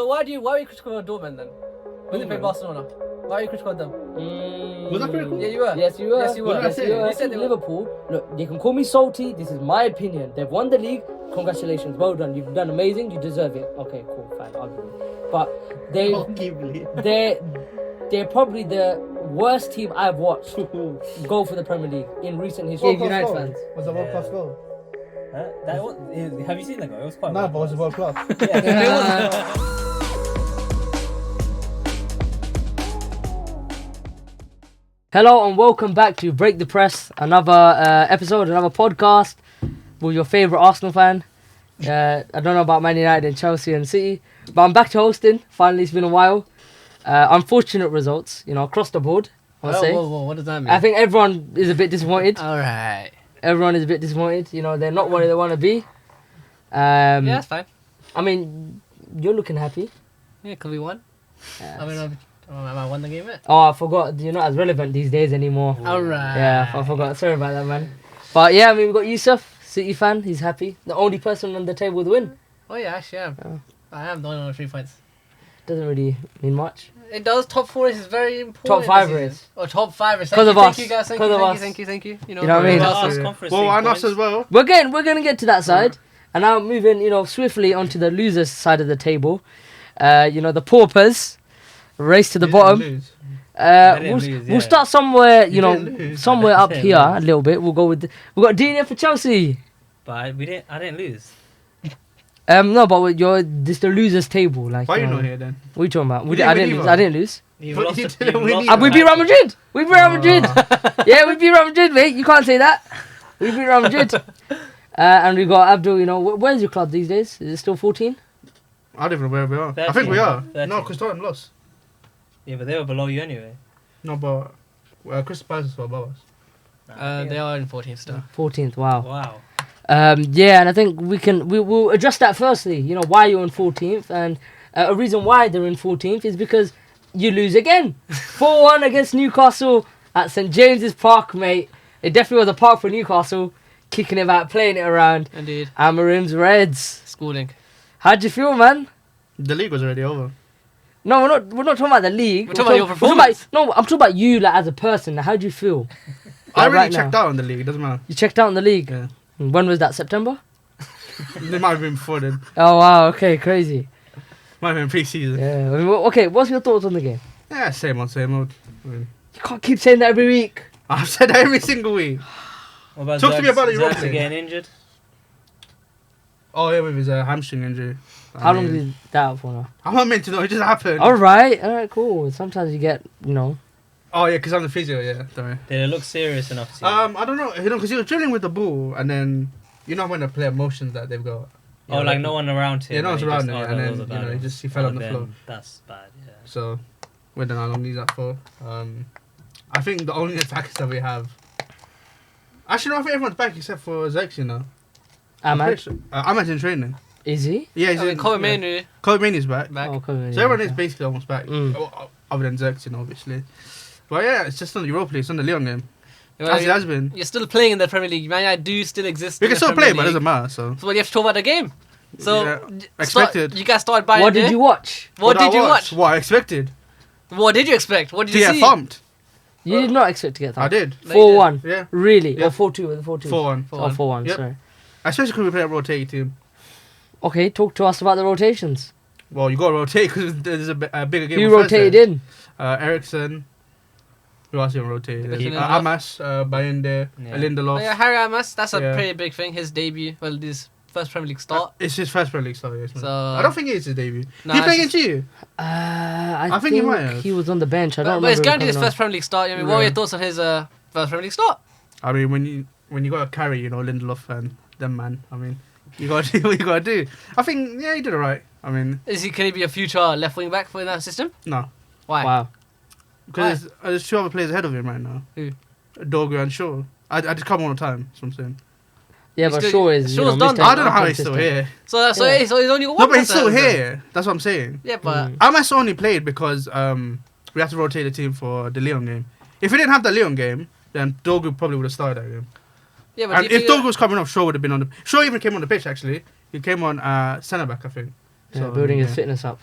So why are you critical of Dortmund then? When they play Barcelona? Why are you critical of them? Was that critical? Yeah, you were. Yes, you were. Yes, you were. Yes, you were. You said they were. Liverpool. Look, you can call me salty. This is my opinion. They've won the league. Congratulations. Well done. You've done amazing. You deserve it. Okay, cool. Fine. Arguably. But they're probably the worst team I've watched go for the Premier League in recent history. United fans. Was a World Class goal? Have you seen that goal? It was quite. No, but it was a World Class. Hello and welcome back to Break the Press, another episode, another podcast with your favourite Arsenal fan. I don't know about Man United and Chelsea and City, but I'm back to hosting. Finally, it's been a while. Unfortunate results, across the board, I'll say. Whoa, what does that mean? I think everyone is a bit disappointed. Alright. Everyone is a bit disappointed. They're not where they want to be. Yeah, that's fine. I mean, you're looking happy. Yeah, because we won. Yes. I won the game yet? Oh, I forgot. You're not as relevant these days anymore. Alright. Yeah, I forgot. Sorry about that, man. But yeah, we've got Yusuf, City fan. He's happy. The only person on the table with a win. Oh yeah, actually I am. Oh. I am the only one with 3 points. Doesn't really mean much. It does. Top 4 is very important. Top 5 is. Oh, top 5 is. Because of us. Thank you guys. Thank You you. know what I mean? Well, and us as well. We're gonna get to that side, and now moving, swiftly onto the losers side of the table. The paupers race to the bottom. We'll start somewhere, somewhere up here a little bit. We'll go with. We've got Dean here for Chelsea. But I didn't lose. No, but this the losers table. Like, why are you not here then? What are you talking about? You didn't I win didn't lose. either. I didn't lose. You've But lost you the- didn't you've win lost either. the We beat match. Real Madrid. We beat Real Madrid. Yeah, we beat Real Madrid, mate. You can't say that. We beat Real Madrid. And we got Abdul. Where's your club these days? Is it still 14? I don't even know where we are. I 13. think we are. 13. No, because Tottenham lost. Yeah, but they were below you anyway. No, but Crystal Palace were above us. They are in 14th still. 14th. Wow. Wow. Yeah, and I think we'll address that firstly. Why you're in 14th, and a reason why they're in 14th is because you lose again. 4-1 against Newcastle at St James's Park, mate. It definitely was a park for Newcastle, kicking it back, playing it around. Indeed. Amorim's Reds. Schooling. How'd you feel, man? The league was already over. No, we're not talking about the league. We're talking about your performance. I'm talking about you, like, as a person. How'd you feel? I Like, really right checked now. out on the league. It doesn't matter. You checked out in the league. Yeah. When was that? September? It might have been before then. Oh wow. Okay, crazy. Might have been pre-season. Yeah. Okay. What's your thoughts on the game? Yeah, same old. I mean, You can't keep saying that every week. I've said that every single week. What about Talk to me about it, Xerxes Robbie. getting injured? Oh yeah, with his hamstring injury. How long is that out for now? I'm not meant to know. It just happened. All right, cool. Sometimes you get, Oh yeah, because I'm the physio. Yeah, sorry. Did it look serious enough to you? I don't know. Because he was drilling with the ball, and then when the player motions that they've got. No one around him. Yeah, no one's and he around just- him, that was and a then bad one. he fell on the then floor. That's bad. Yeah. So we don't know how long he's out for. I think the only attackers that we have. Actually, no, I think everyone's back except for Xerxes now. Ahmad. Ahmad's in training. Is he? Yeah, he's in. Kobe Manu Kobe Mainoo's back. back. Oh, come So everyone is basically almost back, Mm. other than Xerxes, obviously. But yeah, it's just on the Europa League. It's on the Leon game. Well, As it has been. You're still playing in the Premier League. Man, I do still exist. We in can the still Premier play, but it League. doesn't matter. So. So you have to talk about the game. So Yeah, start- expected. you guys started buying. What did you watch? What did you watch? What I expected. What did you expect? What did To you get see? thumped. You did not expect to get that. I did. No, you 4-1. Yeah. Really? Yeah. Or 4-2 with the 4-2? 4-1. Oh, 4-1. Yep. Sorry. Especially because we play a rotating team. Okay, talk to us about the rotations. Well, you got to rotate because there's a bigger game. Who on rotated Thursday. in? Ericsson. Who else you rotated? Lindelof. Amas, Bayende, Yeah. Lindelof. Oh, yeah, Harry Amas. That's a Yeah. pretty big thing. His debut. Well, his first Premier League start. It's his first Premier League start. Yes, So I don't think it's his debut. Nah, He played it's against you. I think he might have. he was on the bench. I don't but remember. it's guaranteed his coming first Premier League start. I mean, what were Yeah. your thoughts on his first Premier League start? I mean, when you got to carry, Lindelof and them man. I mean, you got to do what you got to do. I think he did alright. I mean, Can he be a future left wing back for that system? no, Why? on. Wow. because there's 2 other players ahead of him right now. Who? Dogu and Shaw. I just come all the time. That's what I'm saying. Yeah, He's but still- Shaw is. Shaw's done Mr. that. I don't know how he's still inconsistent. here. So Yeah. he's only got one. No, but he's person still ahead of him. here. That's what I'm saying. Yeah, but Amas only played because we had to rotate the team for the Leon game. If we didn't have the Leon game, then Dogu probably would have started that game. yeah, but And do you if think Dogu was coming off, Shaw would have been on the. Shaw even came on the pitch actually. He came on centre back, I think. Yeah, building his fitness up.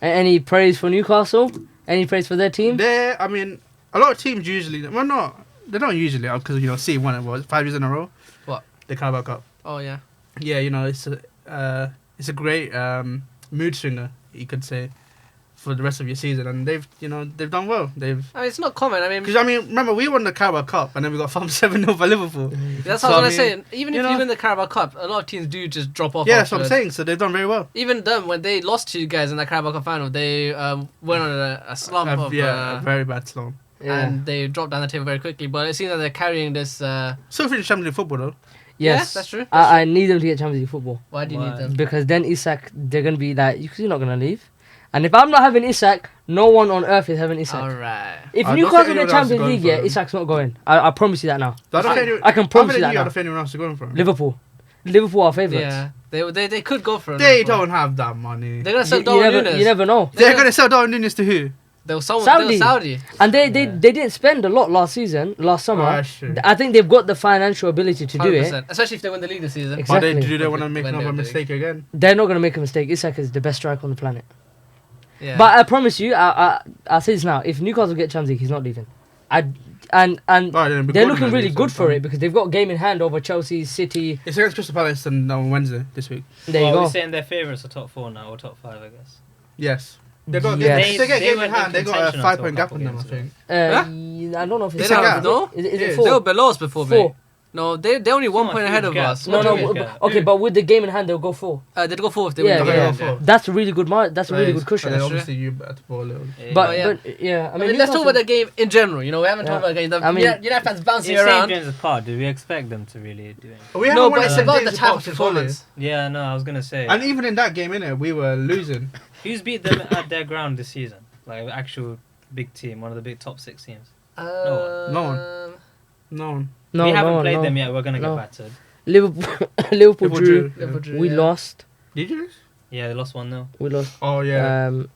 Any praise for Newcastle? Any praise for their team? I mean, a lot of teams usually, well, not, they don't usually, because, City won it, 5 years in a row? What? The Carabao Cup. Oh yeah. Yeah, it's a great mood swinger, you could say, for the rest of your season, and they've done well. I mean, it's not common. I mean, because remember we won the Carabao Cup and then we got thumped 7-0 by Liverpool. That's what I was gonna say. Even if you win the Carabao Cup, a lot of teams do just drop off. Yeah, that's what I'm saying. So they've done very well. Even them, when they lost to you guys in the Carabao Cup final, they went on a slump of a very bad slump. Yeah. and they dropped down the table very quickly. But it seems that they're carrying this. So finished Champions League football though. Yes, that's true. I need them to get Champions League football Why do you need them? because then Isak, they're gonna be like, you're not gonna leave. And if I'm not having Isak, no one on earth is having Isak. Alright. If I don't Newcastle think get anyone else is Champions going League, for yeah, him. Isak's not going. I promise you that now. I can promise you that I now. don't think anyone else is going for him. Liverpool are favourites. Yeah, they could go for it. They don't have that money. They're gonna sell You Darwin never, Núñez. you never know. They're going to sell Darwin Núñez to who? They were someone. Saudi. They were Saudi. And they didn't spend a lot last summer. that's true. I think they've got the financial ability to do it. 100%. Especially if they win the league this season. Exactly. But do they want to make When another they're big. mistake again? They're not going to make a mistake. Isak is the best striker on the planet. Yeah. But I promise you, I'll say this now. If Newcastle get Champions League, he's not leaving. And they're looking really good for it because they've got a game in hand over Chelsea, City. It's against Crystal Palace on Wednesday this week. There you Well, go. we're saying they're favourites for top 4 now, or top 5, I guess. Yes. They got Yes. if they get They game in went hand. They got a contention 5-point until a gap couple on them, I games think. I don't know if They it's don't have- have, no? Is It it is. four? They were below us before, Four. mate. No, they're only 1 point ahead of huge gap. us. No, What no. do you but- get? Okay, but with the game in hand, they'll go 4. They'd go fourth. They Yeah, win. yeah. Four. That's a really good That's a really good cushion. And then That's obviously you better ball a little. But yeah. yeah, I mean, let's talk about the game in general. We haven't talked about the game. I mean, United fans bouncing It's St. around. James's Park. Do we expect them to really do it? We No, haven't but won it's St. about the James's type Park of since Holiday. performance. Yeah, no, I was gonna say. And even in that game, innit, we were losing. Who's beat them at their ground this season? Like an actual big team, one of the big top 6 teams. No one. No, we haven't no, played no. them yet. We're gonna No. get battered. Liverpool drew. Liverpool drew, We yeah. lost. Did you? Yeah, they lost 1-0. We lost. Oh yeah. We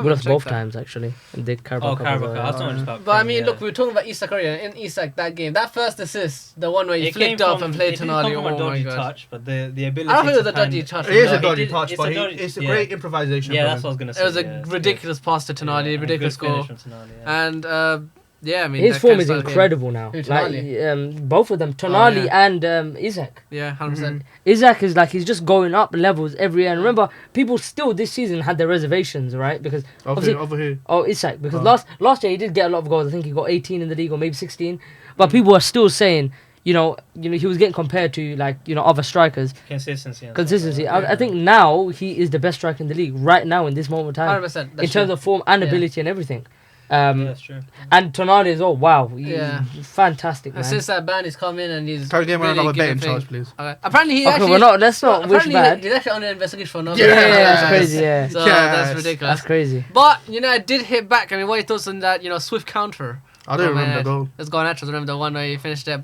lost both times actually. The Carabao Oh, Cup Carabao as Cup. I well. was talking about. But I mean, Premier. look, we were talking about Isak earlier. In Isak, that game, that first assist, the one where he It flicked came up from- and played it didn't Tonali. come from a Oh my dodgy god. touch, but the ability. I don't think it was to a dodgy hand- touch. It is no. a dodgy It did- touch, it's but a dodgy- it's a yeah. great improvisation. Yeah, from that's him. what I was gonna say. It was a yeah, it's ridiculous pass to Tonali, Yeah, ridiculous good goal. finish from Tonali, yeah. And yeah, I mean, His that form kind is of game. incredible now. Who, Like both of them, Tonali yeah. and Isak. Yeah, 100%. Isak is like he's just going up levels every year. And remember, people still this season had their reservations, right? Because obviously, Over who? Isak. Because Oh. last year he did get a lot of goals. I think he got 18 in the league or maybe 16. But people are still saying, he was getting compared to other strikers. Consistency. and Consistency. stuff like that. I think now he is the best striker in the league right now in this moment of time 100%. in terms of form and Yeah. ability and everything. Yeah, that's true. And Tonali as well. Wow, Yeah. fantastic man. And since that ban has come in and he's Can we give him really another giving betting charge, things- please? Apparently he Okay, actually. let's not wish apparently bad. he's actually under investigation for another. Yeah, Yeah, that's offense. crazy. Yeah, So Yes. that's ridiculous. that's crazy. But I did hit back. I mean, what are your thoughts on that? Swift counter. I don't Oh, remember man. the goal. Let's go on Atros. Remember the one where he finished it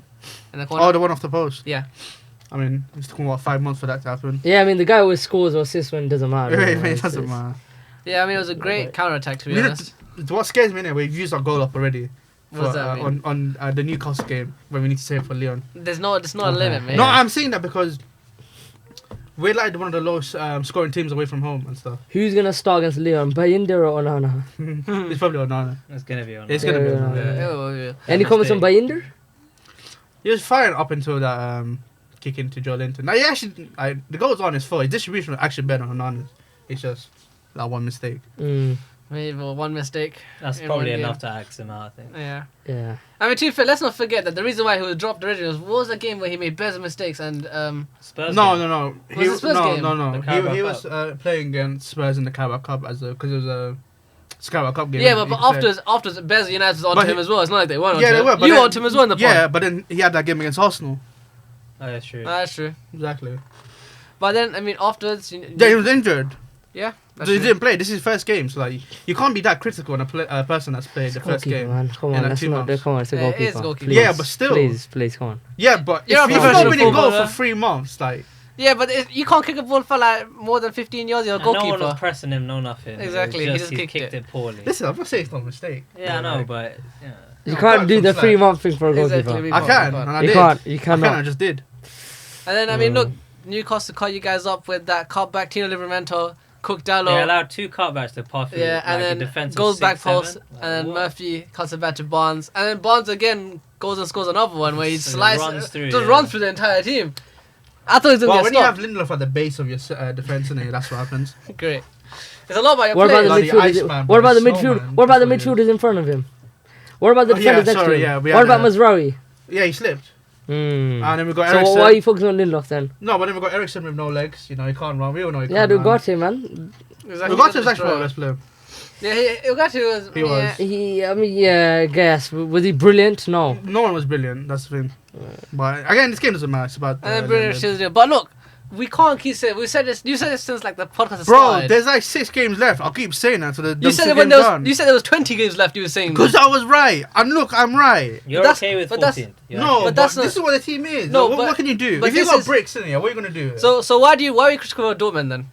in the corner? Oh, the one off the post. Yeah. I mean, it's taken 5 months for that to happen. Yeah, I mean the guy always scores or assists when it doesn't matter. It doesn't matter. Yeah, I mean, it was a great counter attack, to be honest. What scares me now, we've used our goal up already. What does that mean? on the Newcastle game when we need to save for Leon. There's no a limit, man. No, I'm saying that because we're like one of the lowest scoring teams away from home and stuff. Who's gonna start against Leon? Bayinder or Onana? It's probably Onana. It's gonna be on. It's Yeah, gonna be yeah, Onana. yeah. Yeah. Any comments on Bayinder? He was fine up until that kick into Joe Linton. Now, the goal's on his fault. His distribution was actually better than Onana's. It's just that one mistake. Maybe one mistake. That's in probably one enough game. to axe him out, I think. Yeah. Yeah. I mean, to be fair, let's not forget that the reason why he was dropped originally was a game where he made better mistakes and Spurs. No. Was it Spurs game? No. The Carabao He was playing against Spurs in the Carabao Cup because it was a Carabao Cup game. yeah, you but could say. afterwards, Bez United was on But to him as well. It's not like they weren't Yeah, on they to were. him. But You then- on to him as well in the Yeah, pod. but then he had that game against Arsenal. Oh, that's true. That's true. Exactly. But then, I mean, afterwards... Yeah, he was injured. Yeah, that's So he true. didn't play. This is his first game, so like you can't be that critical on a person that's played the first Goalkeeper, game. man. Come in on, like let's 2 not. months. Come on, it's a Yeah, it is goalkeeper. goalkeeper. Please, Yeah, but still. please, come on. Yeah, but You're if a you're not professional winning goals footballer. for 3 months, like Yeah, but you can't kick a ball for like more than 15 yards. You're a And no one was goalkeeper. pressing him, no nothing. It was Exactly, he just he kicked kicked it. it poorly. listen, I'm not saying it's not a mistake. Yeah, I know, but yeah. You No, can't that's do the some slack. 3-month thing for a Exactly, goalkeeper. we I can't, can, we and can't. I You did. can't. You I can, I cannot. just did. And then, I mean, look, Newcastle caught you guys up with that cutback. Tino Livramento Cook They Dallo. allowed 2 cutbacks to pass through. Yeah, like, and a then defense of goes back 6-7. post, Like, and then what? Murphy cuts it back to Barnes, and then Barnes again goes and scores another one where he So he slices, runs through, just yeah. runs through the entire team. I thought he was Well, gonna when get you have stopped. Lindelof at the base of your defense, innit, that's what happens. Great. It's a lot about your What about the players. Like the midfielders? Iceman, What about the bro, midfield? Snowman, What about the that's what it midfielders in front of him? What about the Oh, yeah, defenders next to sorry, him? yeah, we What had about Mazraoui? Yeah, he slipped. Mm. And then we got So Ericsson. why are you focusing on Lindelof then? No, but then we got Ericsson with no legs. You know, he can't run. We all know he Yeah, can't dude, run. got him, man. Exactly, We got him he actually our best player. Yeah, Ugarte was. He was. I mean, yeah, I guess. Was he brilliant? No. No one was brilliant. That's the thing. But again, this game doesn't matter. It's about. And then British Children. But look, we can't keep saying. We said this. You said this since like the podcast Bro, started. there's like 6 games left. I'll keep saying that to the. You said it when there was. You said there was 20 games left. You were saying. Because I was right. And look, I'm right. You're that's- okay with but that's- 14th. No, But but, that's this not- is what the team is. No, No, but- what can you do? but If you this got is- breaks in here, what are you gonna do? So why are you critical of Dortmund then?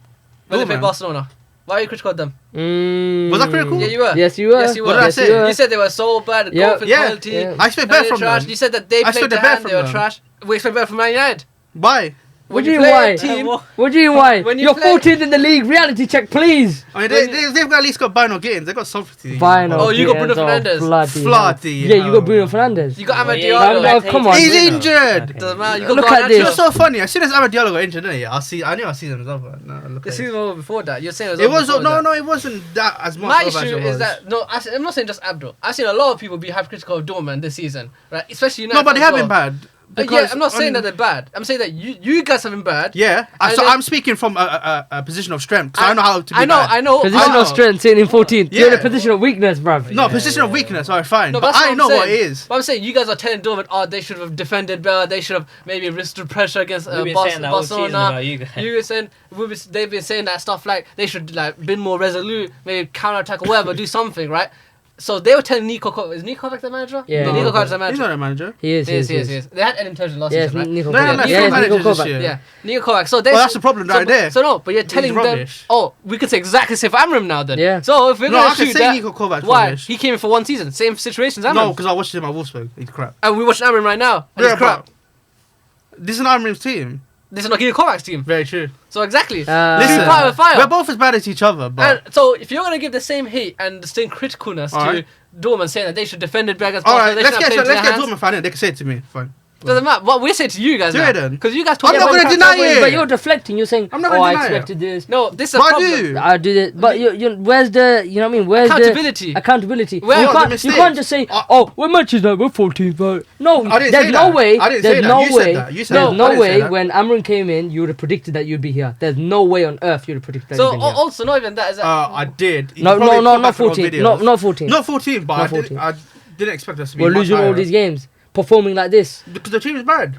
When they play Dortmund? Barcelona, why are you critical of them? Was that critical? Yeah, you were. Yes, you were. Yes, you were. What did I Yes, say? you were. You said they were so bad. Yeah, Golf yeah, quality. yeah. I expect and better they're from trash. them. You said that they I played expect the better hand. from They were them. trash. We expect better from Man United. Bye. What When do you you play why? a team, What do you why? When you You're play- 14th in the league. Reality check, please. I mean, When- they've at least got Bino Gaines. They've got something. Fine. Oh, you got Bruno Gittins, Fernandes. bloody Bloody hell. Yeah, you got hell. Bruno Fernandes. you got Oh, Ahmed yeah, Diallo. you got- come on. He's Bruno. injured. Okay. Doesn't matter. You got Look at Garnacho. this. It's so funny. As soon as Ahmed Diallo got injured, didn't he? I knew I see them as over. No, look The at season it. over before that. You're saying It was before no, that. no. It wasn't that as much. My over as issue it is was. that I'm not saying just Abdul. I've seen a lot of people be hypercritical of Dortmund this season, right? Especially United. No, but they fans have as been well. bad. Yeah, Because I'm not saying on- that they're bad. I'm saying that you guys have been bad. Yeah, And so then- I'm speaking from a position of strength. So I know how to be I know. bad. I know. Position know. of strength, sitting in 14th. You're in a Yeah. position of weakness, bruv. No, Yeah, position of yeah, weakness. Alright, fine. No, but that's I I'm know what saying. it is. But I'm saying you guys are telling Dortmund, oh, they should have defended better. They should have maybe resisted pressure against We've been saying that all season Barcelona. about you guys. You were saying they've been saying that stuff like they should like been more resolute, maybe counter attack or whatever, do something, right? So they were telling Nico Kovac. Is Nico Kovac the manager? Yeah. No, No. Nico Kovac's the He's manager. not a manager. He is. He is. They had Eden Turgeon last Yes, season, right? Nico No, Kovac. no, Yeah, he's Nico managers this Kovac. year. Yeah, Nico Kovac. So they. Well, that's the problem right there. So no, but you're telling them. rubbish. Oh, we could say exactly the same for Amorim now then. Yeah. So if we're No, gonna I can shoot say that, Nico Kovac. why? rubbish. He came in for one season, same situation as Amorim. No, because I watched him at Wolfsburg. He's crap. And we watch Amorim right now. And Yeah, it's crap. but this is not Amorim's team. This is not Nico Kovac's team. Very true. So exactly. Listen, fire with fire. we're both as bad as each other, but And so if you're gonna give the same hate and the same criticalness Alright. to Dortmund saying that they should defend it back as all Barcelona, right, they let's should have get played into their Dortmund hands. fan in. They can say it to me. Fine. Doesn't matter. What we say to you guys Do now, it then. because you guys talk I'm not about gonna crap deny stuff. it. But you're deflecting. You're saying, I'm not "Oh, gonna I deny it." expected this." No, this is a But I problem. do. I did it, but you where's the, you know what I mean? Where's Accountability. the accountability? Where you are the can't, you mistakes? can't just say, "Oh, we're Manchester, we're 14th." But no, I didn't there's say no that. way. I didn't There's say that. no You said way. that. You said There's that. I no didn't say way that. when Amorim came in, you would have predicted that you'd be here. There's no way on earth you'd have predicted that So you'd be here. also not even that is that. I did. You No, probably no, no, put not back on 14. videos. No, not 14. Not 14, but Not I 14. didn't expect us to be We're much losing all higher. these games, performing like this, Because the team is bad.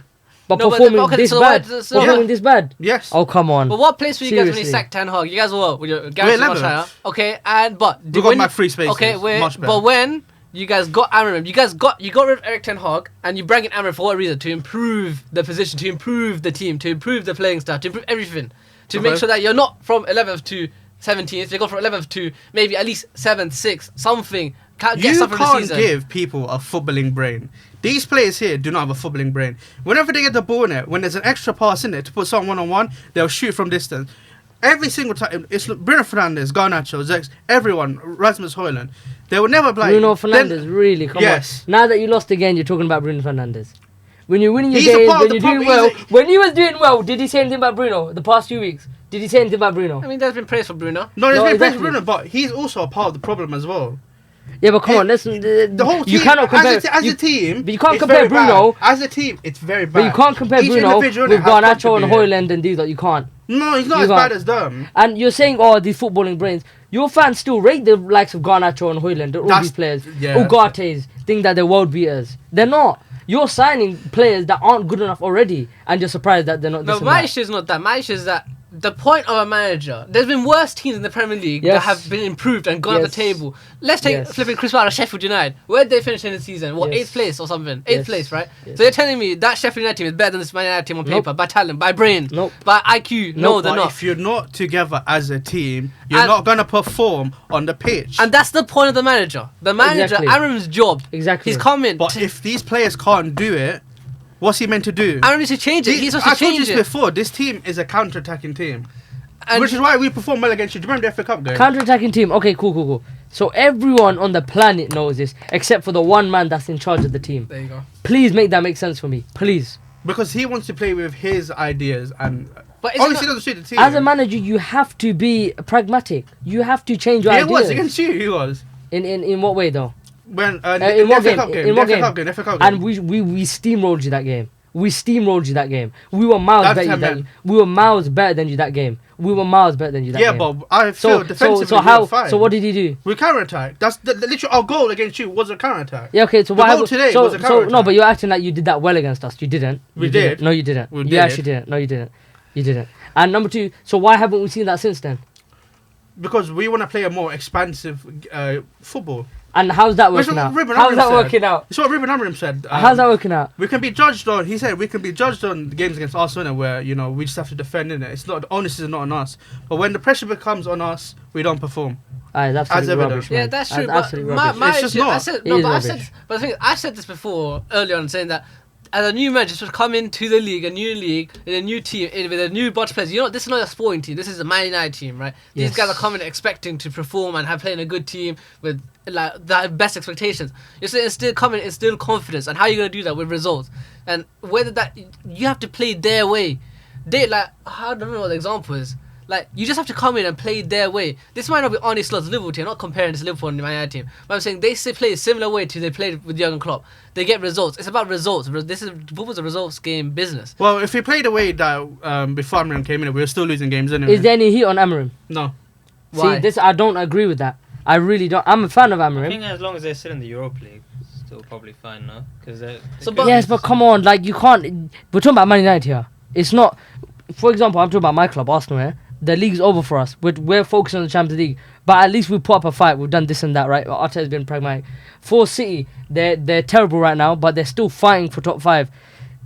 but No, but performing okay, this so bad. what- so- Performing this bad. Yes. Oh, come on. But what place were you guys when you Seriously. sacked Ten Hag? You guys were with your Gareth 11th. Solskjaer. Okay, and but We got back free spaces. Okay, Much better. but when you guys got Amorim, you got rid of Eric Ten Hag, and you bring in Amorim for what reason? To improve the position, to improve the team, to improve the playing style, to improve everything, to Okay. make sure that you're not from 11th to 17th. You go from 11th to maybe at least 7th, 6th, something. Get You something for the can't season. give people a footballing brain. These players here do not have a footballing brain. Whenever they get the ball in it, when there's an extra pass in it to put someone one-on-one, they'll shoot from distance. Every single time, it's Bruno Fernandes, Garnacho, Zex, everyone, Rasmus Højlund. They will never play. Bruno Fernandes, really? Come Yes. on. Now that you lost again, you're talking about Bruno Fernandes. When you're winning your He's a games, part of when the you're doing problem. well, when he was doing well, did he say anything about Bruno the past 2 weeks? Did he say anything about Bruno? I mean, there's been praise for Bruno. No, there's No, been praise exactly. for Bruno, but he's also a part of the problem as well. Yeah, but come on, listen. The whole team, you cannot compare. as a team, but you can't it's compare very bad. Bruno. As a team, it's very bad. But you can't compare Each Bruno individual with has Garnacho and contributed. Højlund and these. Like, you can't. No, he's not You as can't. bad as them. And you're saying, oh, these footballing brains. Your fans still rate the likes of Garnacho and Højlund, all That's- these players. yeah. Ugate's, think that they're world beaters. They're not. You're signing players that aren't good enough already, and you're surprised that they're not. No, this and my that. issue is not that. My issue is that the point of a manager. There's been worse teams in the Premier League Yes. that have been improved and gone up Yes. the table. Let's take Yes. flipping Chris Wilder at Sheffield United. Where did they finish in the season? What, Yes. 8th place or something? 8th Yes. place, right? Yes. So you're telling me that Sheffield United team is better than this Man United team on Nope. paper, by talent, by brain, Nope. by IQ? No, Nope. they're But not. if you're not together as a team, you're And- not going to perform on the pitch. And that's the point of the manager. The manager, Exactly. Amorim's job. Exactly. He's coming. But if these players can't do it, what's he meant to do? Aaron needs to change it. He's supposed I to told you change this it. before. This team is a counter-attacking team. And which is why we perform well against you. Do you remember the FA Cup game? Counter-attacking team. Okay, cool. So everyone on the planet knows this, except for the one man that's in charge of the team. there you go. Please make that make sense for me. Please. Because he wants to play with his ideas and But is it obviously not- doesn't suit the team. As a manager, you have to be pragmatic. You have to change your He ideas. was against you. He was In what way though? when in in the what FA game? Cup game. In The what FA game? Cup game. The FA Cup game. And we steamrolled you that game. We steamrolled you that game. We were miles That's better. 10 Than men. we were miles better than you that game. We were miles better than you that yeah, game. but I feel defensively so we were how? fine. So what did he do? We counter attack. That's literally our goal against you was a counter attack. Yeah, okay. So The why? goal today so was a so no, counter-attack. but you're acting like you did that well against us. You didn't. We You did. didn't. No, you didn't. We You did. actually didn't. No, you didn't. You didn't. And number two. So why haven't we seen that since then? Because we want to play a more expansive football. And how's that Which working is out? what Ruben How's Amorim that said. working out? It's what Ruben Amorim said. How's that working out? We can be judged on. He said we can be judged on the games against Arsenal where we just have to defend in it. It's not the onus is not on us. But when the pressure becomes on us, we don't perform. Aye, that's absolutely evident. rubbish, man. Yeah, that's true. That's But absolutely my, rubbish. my It's just issue, not. I said It no, is but rubbish. I said I said this before earlier on, saying that as a new manager should come into the league, a new league, in a new team, with a new bunch of players. You know, this is not a sporting team. This is a Man United team, right? These Yes. guys are coming expecting to perform and have playing a good team with like the best expectations. You're saying it's still coming, it's still confidence, and how are you gonna do that with results? And whether that you have to play their way, I don't know what the example is. Like, you just have to come in and play their way. This might not be Arne Slot's Liverpool team. I'm not comparing this to Liverpool and the Man United team. But I'm saying they still play a similar way to they played with Jurgen Klopp. They get results. It's about results. Football's a results game business. Well, if we played the way that before Amorim came in, we were still losing games anyway. Is there any heat on Amorim? No. Why? See, this I don't agree with that. I really don't. I'm a fan of I Amorim. think as long as they're still in the Europa League, it's still probably fine, no? Because Yes, but come on, like you can't. We're talking about Man United here. It's not. For example, I'm talking about my club, Arsenal. Here, the league's over for us. We're focusing on the Champions League, but at least we put up a fight. We've done this and that, right? Arteta's been pragmatic. For City, they're terrible right now, but they're still fighting for top 5.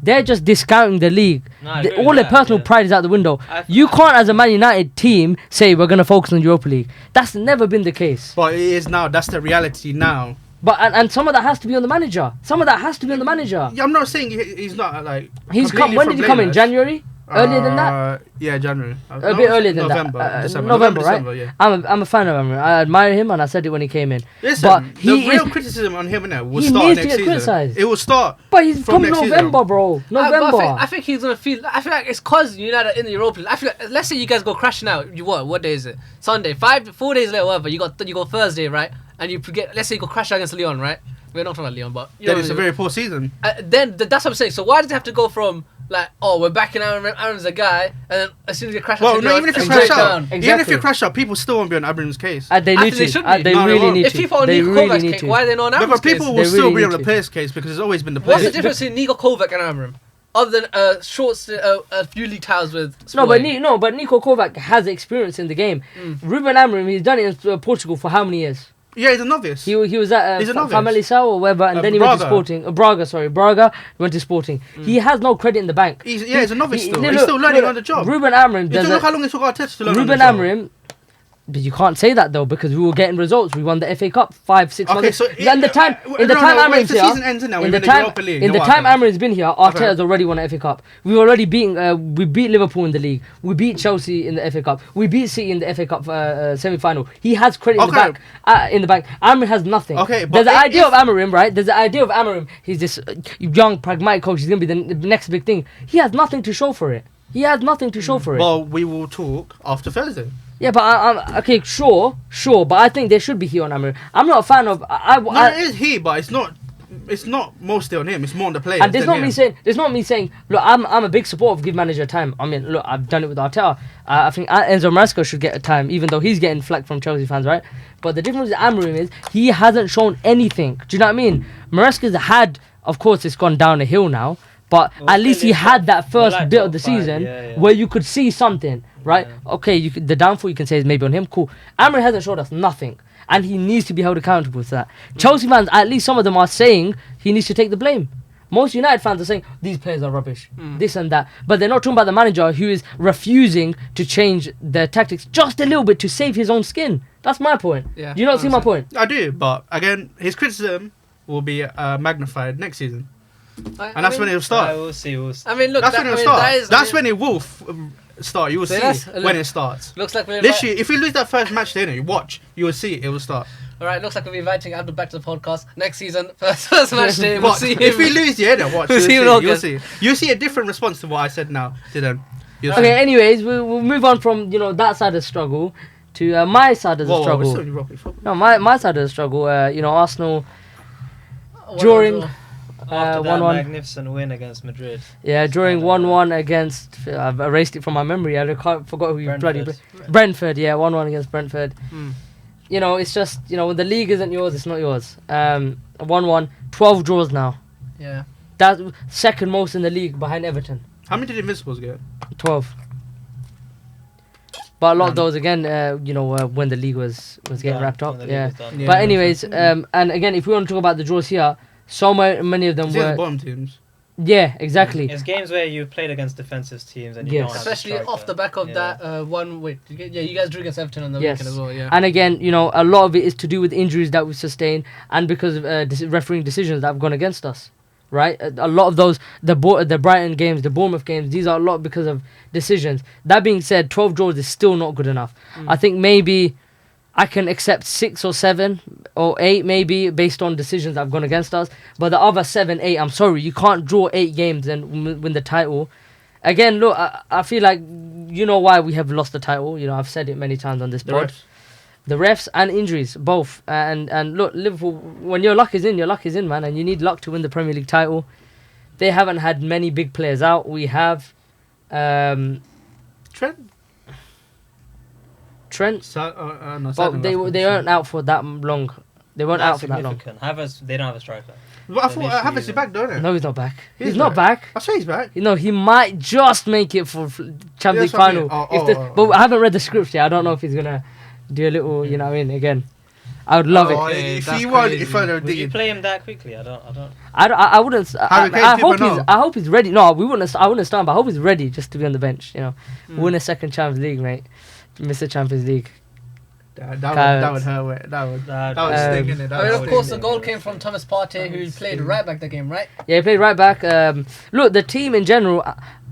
They're just discounting the league. No, I agree All with their that, personal yeah. pride is out the window. You can't, as a Man United team, say we're gonna focus on Europa League. That's never been the case. But it is now. That's the reality now. But and some of that has to be on the manager. Some of that has to be on the manager. Yeah, I'm not saying he's not like. He's come. completely When did he come in? blameless. January? Earlier than that? Yeah, January. A bit earlier than November, that. December. November, right? December, yeah. I'm a fan of him. I admire him, and I said it when he came in. Listen, But the he real is- criticism on him now will he start needs to next get season. criticised. It will start. But he's From from next November, season. bro. But November. I think he's gonna feel. I feel like it's cause United in the Europa League. I feel like, let's say you guys go crashing out. You what? What day is it? Sunday. 4 days later, whatever. You go Thursday, right? And you forget. Let's say you go crash out against Lyon, right? We're not talking about Lyon, but you Then know it's a very poor season. then that's what I'm saying. So why does it have to go from like, oh, we're backing Aaron's a guy, and then as soon as you crash out, Well, to no, Lyon, even if you it's crash straight out, down. even if Exactly. you crash out, people still won't be on Abraham's case. They I need think they to. should be. They No, they really won't. need If to. people on They Nico really Kovac's need case, to. why are they not on No, Aaron's but case? people They will still really be on need the to. players' case because it's always been the What's players. the difference between Nico Kovac and Amorim? Other than a few league titles with No, Sporting? but Nico Kovac has experience in the game. Ruben Amorim, he's done it in Portugal for how many years? Yeah, he's a novice. He was at He's a novice. Famalicão or wherever, and then he went to Braga. Sporting. Braga went to Sporting. He has no credit in the bank. He's a novice still. look, He's still learning look, on the job. Ruben Amorim You does don't look a- how long it took Arteta to learn Ruben on the job. Amorim. But you can't say that though because we were getting results. We won the FA Cup 5-6 Okay, months. so in the time if Amorim's the here, season ends now, we in the win the time Europa League. in the then time what happens? Amorim's been here, Arteta's already won the FA Cup. We've already beaten. We beat Liverpool in the league. We beat Chelsea in the FA Cup. We beat City in the FA Cup semi-final. He has credit in the Okay. bank. In the bank, Amorim has nothing. Okay, but there's the if- idea of Amorim, right? There's the idea of Amorim. He's this young, pragmatic coach. He's gonna be the next big thing. He has nothing to show for it. He has nothing to show for it. Well, we will talk after Thursday. Yeah, but I'm okay. Sure, but I think there should be heat on Amorim. I'm not a fan of. No, it is he, but it's not. It's not mostly on him. It's more on the players. And there's than not me him. saying. There's not me saying. Look, I'm a big supporter of give manager time. I mean, look, I've done it with Arteta. I think Enzo Maresca should get a time, even though he's getting flack from Chelsea fans, right? But the difference with Amorim is he hasn't shown anything. Do you know what I mean? Maresca's had, of course, it's gone down a hill now. But Well, at least he still, had that first like bit top of the five, season yeah. where you could see something, right? Yeah. Okay, the downfall you can say is maybe on him. Cool. Amorim hasn't showed us nothing, and he needs to be held accountable for that. Chelsea fans, at least some of them are saying he needs to take the blame. Most United fans are saying these players are rubbish, this and that, but they're not talking about the manager who is refusing to change their tactics just a little bit to save his own skin. That's my point. Yeah, Do you not see my point? I do, but again, his criticism will be magnified next season, and that's when it'll start. We'll see. I mean, look, That's when it'll that start. is, That's when it will start. You will So see that's- when it starts. Looks like we're Literally, if we lose that first match, then you watch, you will see it will start. All right, looks like we're inviting Abdul back to the podcast next season. First match day, we'll Watch. see him. If we lose, yeah, then watch. We'll see him in You'll August. see. You'll see a different response to what I said now to them. You'll Okay, see. anyways, we'll move on from that side of the struggle to my side of the Whoa, we're struggle. still in European football. No, my side of the struggle. Arsenal One during draw. After that 1-1. magnificent win against Madrid. During Standard. 1-1 against. I've erased it from my memory. I forgot who you bloody. Brentford. Brentford, 1-1 against Brentford. Hmm. It's just when the league isn't yours, it's not yours. 1-1, 12 draws now. Yeah. That's second most in the league behind Everton. How many did Invincibles get? 12. But a lot of Man. those again, when the league was getting Done, wrapped up. when the league Yeah. was done. Yeah. But anyways, and again, if we want to talk about the draws here, many of them It's the were. bottom teams. Yeah, exactly. It's games where you played against defensive teams and you Yes. don't have a Especially striker. off the back of Yeah. that one. Wait, you guys drew against Everton on the Yes. weekend as well. Yeah. And again, a lot of it is to do with injuries that we sustained and because of refereeing decisions that have gone against us. Right, a lot of those, the Brighton games, the Bournemouth games, these are a lot because of decisions. That being said, 12 draws is still not good enough. I think maybe I can accept 6 or 7 or 8 maybe based on decisions that have gone against us. But the other 7, 8, I'm sorry, you can't draw 8 games and win the title. Again, look, I feel like why we have lost the title. I've said it many times on this pod. The refs and injuries, both. And look, Liverpool, when your luck is in, man. And you need luck to win the Premier League title. They haven't had many big players out. We have Trent. Trent. No, But they weren't out for that long. They weren't out for that long. Significant. They don't have a striker. But I thought Initially, Havertz is back, don't it? No, he's not back. He's He's not back. I say he's back. He might just make it for Champions League That's what I final. mean. But I haven't read the script yet. I don't know if he's gonna do a little. Again, I would love it. Okay, If that's he won't, crazy. if I don't Would dig you it. play him that quickly? I don't. I wouldn't. Harry Kane, I people hope know. I hope he's ready. No, we wouldn't. I wouldn't start. But I hope he's ready just to be on the bench. Win a second Champions League, mate. Miss the Champions League. That would hurt. That would sting, innit? I mean, of would course, sting. the goal came from Thomas Partey, who played right back the game, right? Yeah, he played right back. Look, the team in general,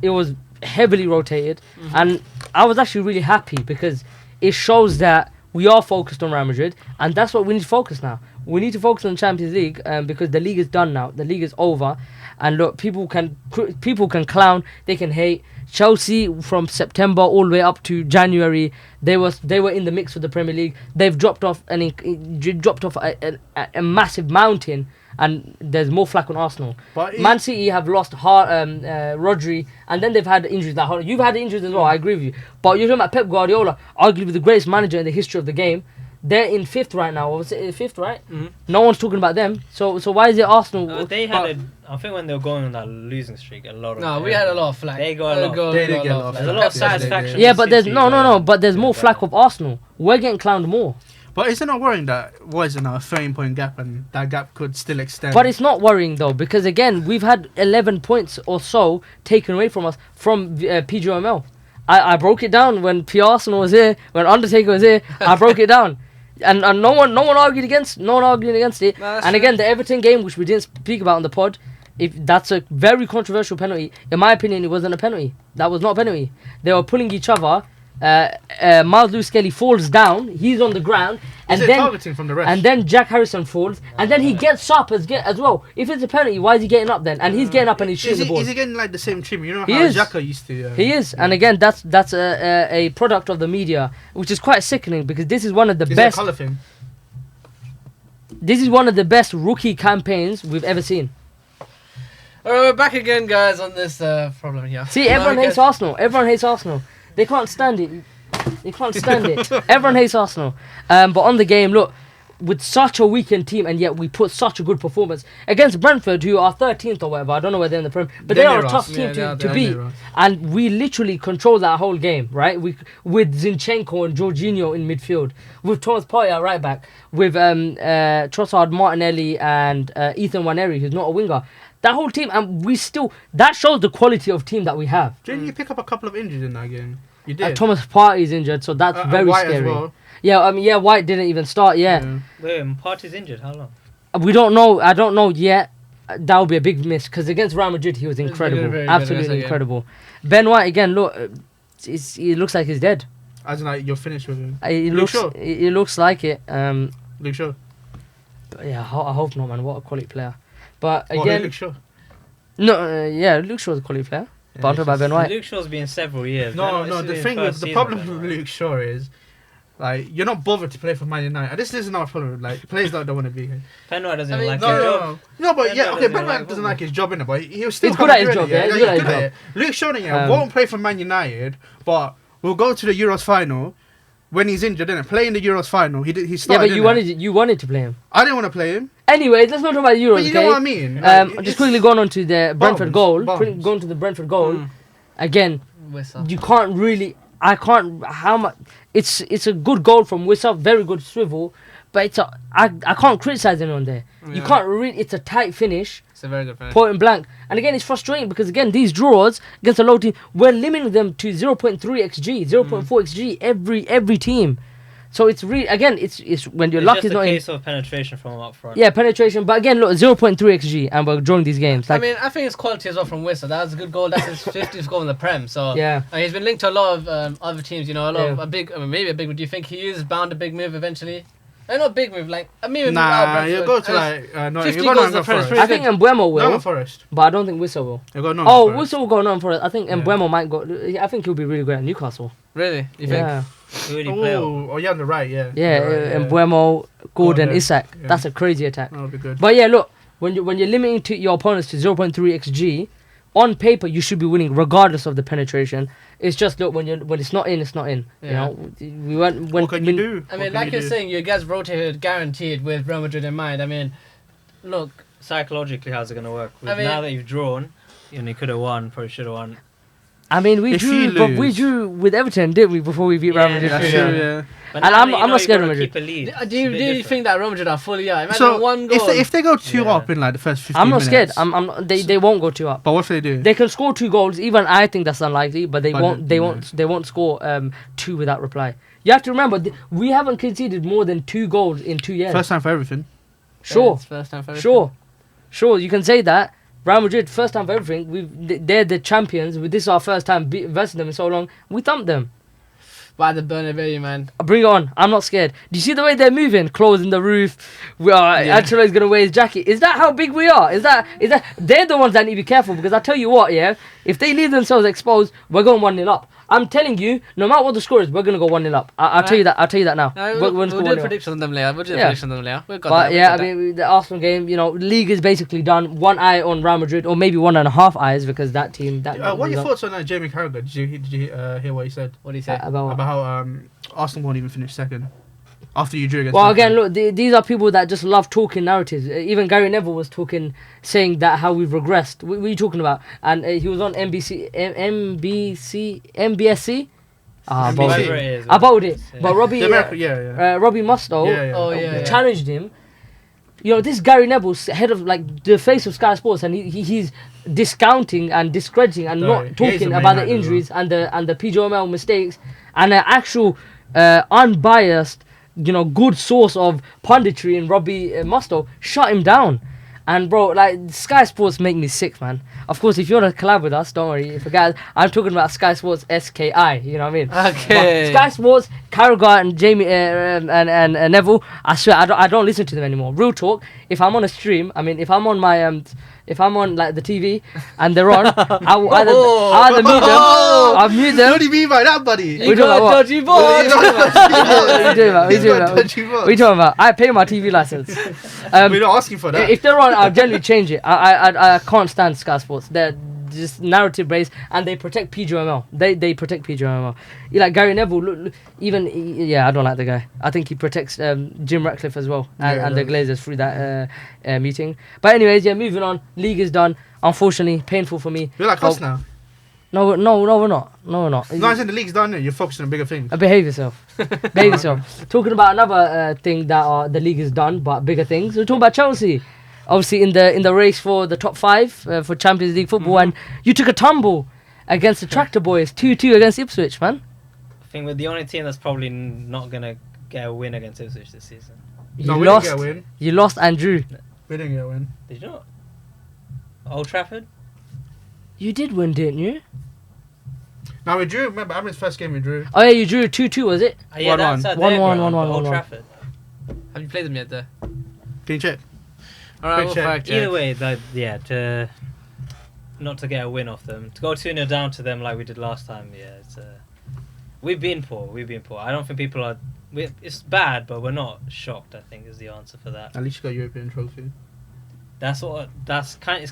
it was heavily rotated, and I was actually really happy because it shows that we are focused on Real Madrid, and that's what we need to focus now. We need to focus on the Champions League because the league is done now. The league is over, and look, people can clown, they can hate. Chelsea from September all the way up to January, they were in the mix for the Premier League. They've dropped off a massive mountain, and there's more flack on Arsenal. But Man City have lost Rodri, and then they've had injuries. You've had injuries as well. I agree with you. But you're talking about Pep Guardiola, arguably the greatest manager in the history of the game. They're in 5th right now. What was it? 5th, right? No one's talking about them. So why is it Arsenal? They had I think when they were going on that losing streak, a lot of. No, we had a lot of flack. They got a lot. They did get a lot of There's a lot of flack. satisfaction. Yeah, in but there's City, no. But there's more flack of Arsenal. We're getting clowned more. But is it not worrying that what is it now, a 13-point gap, and that gap could still extend? But it's not worrying though, because again, we've had 11 points or so taken away from us from PGML. I broke it down when P. Arsenal was here, when Undertaker was here. I broke it down, and no one argued against it. No, that's And true. again, the Everton game, which we didn't speak about on the pod, if that's a very controversial penalty. In my opinion, it wasn't a penalty. That was not a penalty. They were pulling each other. Miles Lewis Skelly falls down. He's on the ground, and is it then targeting from the rest? and then Jack Harrison falls, and then he gets up as well. If it's a penalty, why is he getting up then? And he's getting up and he's shooting the ball. Is he getting like the same treatment? You know He how is. Xhaka used to. He is, and again, that's a product of the media, which is quite sickening because this is one of the Is it a best. colour thing? This is one of the best rookie campaigns we've ever seen. Alright, we're back again, guys, on this problem here. See, everyone hates Arsenal. Everyone hates Arsenal. They can't stand it. They can't stand it. Everyone hates Arsenal. But on the game, look, with such a weakened team, and yet we put such a good performance against Brentford, who are 13th or whatever. I don't know where they're in the Prem, but they They're are a near tough us. team Yeah, to they're beat. near us. And we literally control that whole game, right? With Zinchenko and Jorginho in midfield, with Thomas Partey at right back, with Trossard, Martinelli, and Ethan Nwaneri, who's not a winger. That whole team, and that shows the quality of team that we have. Didn't you pick up a couple of injuries in that game? You did. Thomas Partey is injured, so that's very White scary. as well. Yeah, White didn't even start. Yeah. Wait, Partey's injured. How long? We don't know. I don't know yet. That would be a big miss because against Real Madrid he was incredible, very good absolutely against the game. incredible. Ben White again. Look, it looks like he's dead. As in, like, you're finished with him. It Luke Shaw? looks like it. Luke Shaw. But yeah, I hope not, man. What a quality player. But What, again, Luke Shaw? no, yeah, Luke Shaw's a quality player. But I'm talking about Ben White. Luke Shaw's been several years. No, This is the his thing first with the season, problem Ben with White. Luke Shaw is, like, you're not bothered to play for Man United. And this is another problem. Like, players that don't want to be here. Ben White doesn't I mean, like No, his no, job. no, but Ben yeah, White okay, doesn't Ben like White doesn't like his job, innit? But he'll still He's come good at and his do job, it, yeah, he's He's good at his good job. it. Luke Shaw won't play for Man United, but we'll go to the Euros final when he's injured, innit? Play in the Euros final. He Yeah, started, but innit? you wanted to play him. I didn't want to play him. Anyways, let's not talk about Euros, But you know okay? what I mean? Like, Just it's- quickly going on to the Brentford goal. Bombs. Going to the Brentford goal. Mm. Again, Whistle. you can't really. I can't. How much? It's a good goal from Wissel, very good swivel, but I can't criticize anyone there. You Yeah. can't really. It's a tight finish, It's a very good finish. point and blank. And again, it's frustrating because again, these draws against a low team, we're limiting them to 0.3 xg, 0.4 xg every team. So it's really again, it's when your It's luck just is a not in. case of penetration from up front. Yeah, penetration. But again, look, 0.3 xg, and we're drawing these games. I Like, mean, I think it's quality as well from Whistle. That was a good goal. That's his 50th goal in the Prem. So yeah. he's been linked to a lot of other teams. You know, a lot of Yeah. a big, maybe a big. Do you think he is bound a big move eventually? Not big move, like a move. Nah, you'll go to like no, 50 you'll go goals in the Nottingham Prem is Forest. pretty I think Embuemo will, Nottingham Forest. but I don't think Wissel will. You'll go Nottingham Oh, Forest. Wissel will go on for it. I think Yeah. Embuemo might go. I think he'll be really good at Newcastle. Really? You think? Yeah, Who would he play on? Oh, yeah, on the right, yeah. yeah. On the right, Embuemo, Gordon, Gordon, Isak. yeah. That's a crazy attack. That'll be good. But yeah, look, when you're limiting to your opponents to 0.3 xg, on paper you should be winning regardless of the penetration. It's just look when it's not in, it's not in. You Yeah. know, we went when What can you do? I What mean, can like you you're do? saying, you guys rotated guaranteed with Real Madrid in mind. I mean, look, Psychologically, how's it going to work? I mean- Now that you've drawn, and you could have won, probably should have won. I mean, we If you drew, but we lose- drew with Everton, didn't we? Before we beat Real Yeah, Madrid. that's That's Yeah. true, yeah. But And now I'm that you know not scared of you've gotta Madrid. keep a lead. do It's a you bit really different. think that Real Madrid are fully out? Imagine So one goal. if they go 2 Yeah. up in like the first 15 I'm not scared. minutes, I'm not. They won't go 2 up. But what if they do? They can score 2 goals. Even I think that's unlikely, but they But won't. They won't score 2 without reply. You have to remember, we haven't conceded more than 2 goals in 2 years. First time for everything. Sure, It's first time for sure. You can say that. Real Madrid, first time for everything. They're the champions. This is our first time versus them in so long. We thumped them. By the Bernabeu, man. Bring it on. I'm not scared. Do you see the way they're moving? Closing the roof. Ancelotti's going to wear his jacket. Is that how big we are? Is that they're the ones that need to be careful, because I tell you what, yeah, if they leave themselves exposed, we're going 1-0 up. I'm telling you, no matter what the score is, we're going to go 1-0 up. I'll tell you that. I'll tell you that now. No, We're we'll gonna do score a 1-0 up. prediction on them later. We'll do a Yeah. prediction on them later. We've got But that. yeah, I mean, the Arsenal game, you know, league is basically done. 1 eye on Real Madrid, or maybe 1.5 eyes, because that team. What are your thoughts on Jamie Carragher? Did you hear what he said What do you say? about about how Arsenal won't even finish second after you drew against? Well, Brentford? again, look, these are people that just love talking narratives. Even Gary Neville was talking, saying that how we've regressed. What are you talking about? And he was on MBSC. NBC. Whatever it is. About it. Yeah. But Robbie, The America, yeah. Robbie Mustoe Yeah, yeah. Oh, yeah. challenged him. You know, this Gary Neville's head of like the face of Sky Sports, and he's discounting and discrediting and Sorry, not he is talking the main about the man as injuries and the PGML mistakes, and an actual unbiased, you know, good source of punditry in Robbie Mustoe shut him down. And bro, like, Sky Sports make me sick, man. Of course, if you want to collab with us, don't worry. Forget, I'm talking about Sky Sports SKI. You know what I mean? Okay. But Sky Sports, Carragher and Jamie and Neville. I swear, I don't listen to them anymore. Real talk. If I'm on a stream, I mean, if I'm on my if I'm on like the TV and they're on, I'll either mute them. I'll mute them. What do you mean by that, buddy? You We got don't know a what- dodgy What ball. are you talking about? What are you doing about? What are you He's doing got about? dodgy balls. What are you talking about? I pay my TV license. We're not asking for that. If they're on, I'll generally change it. I can't stand Sky Sports. They're just narrative based, and they protect PGML. They protect PGML. You like Gary Neville. Look, even I don't like the guy. I think he protects Jim Ratcliffe as well, and the Glazers through that meeting. But anyways, yeah, moving on. League is done. Unfortunately, painful for me. You're like us now. No, we're not. No, we're not. No, it's in the league's done. You're focusing on bigger things. Behave yourself. Behave yourself. Talking about another thing that the league is done, but bigger things. We're talking about Chelsea. Obviously, in the race for the top 5 for Champions League football, and you took a tumble against the Tractor Boys, 2-2 against Ipswich, man. I think we're the only team that's probably not going to get a win against Ipswich this season. No, You we lost. didn't get a win. You lost, Andrew. We didn't get a win. Did you not? Old Trafford? You did win, didn't you? Now we drew. Remember, Amorim's first game we drew. Oh yeah, you drew 2-2, was it? Yeah, 1-1. that's at 1-1, their ground, 1-1, Old 1-1. Trafford. Have you played them yet there? Can you check? Alright, Quick we'll check. fact check. Either way, to not to get a win off them, to go 2-0 down to them like we did last time. Yeah, we've been poor. I don't think people are. It's bad, but we're not shocked. I think is the answer for that. At least you got European trophy. It's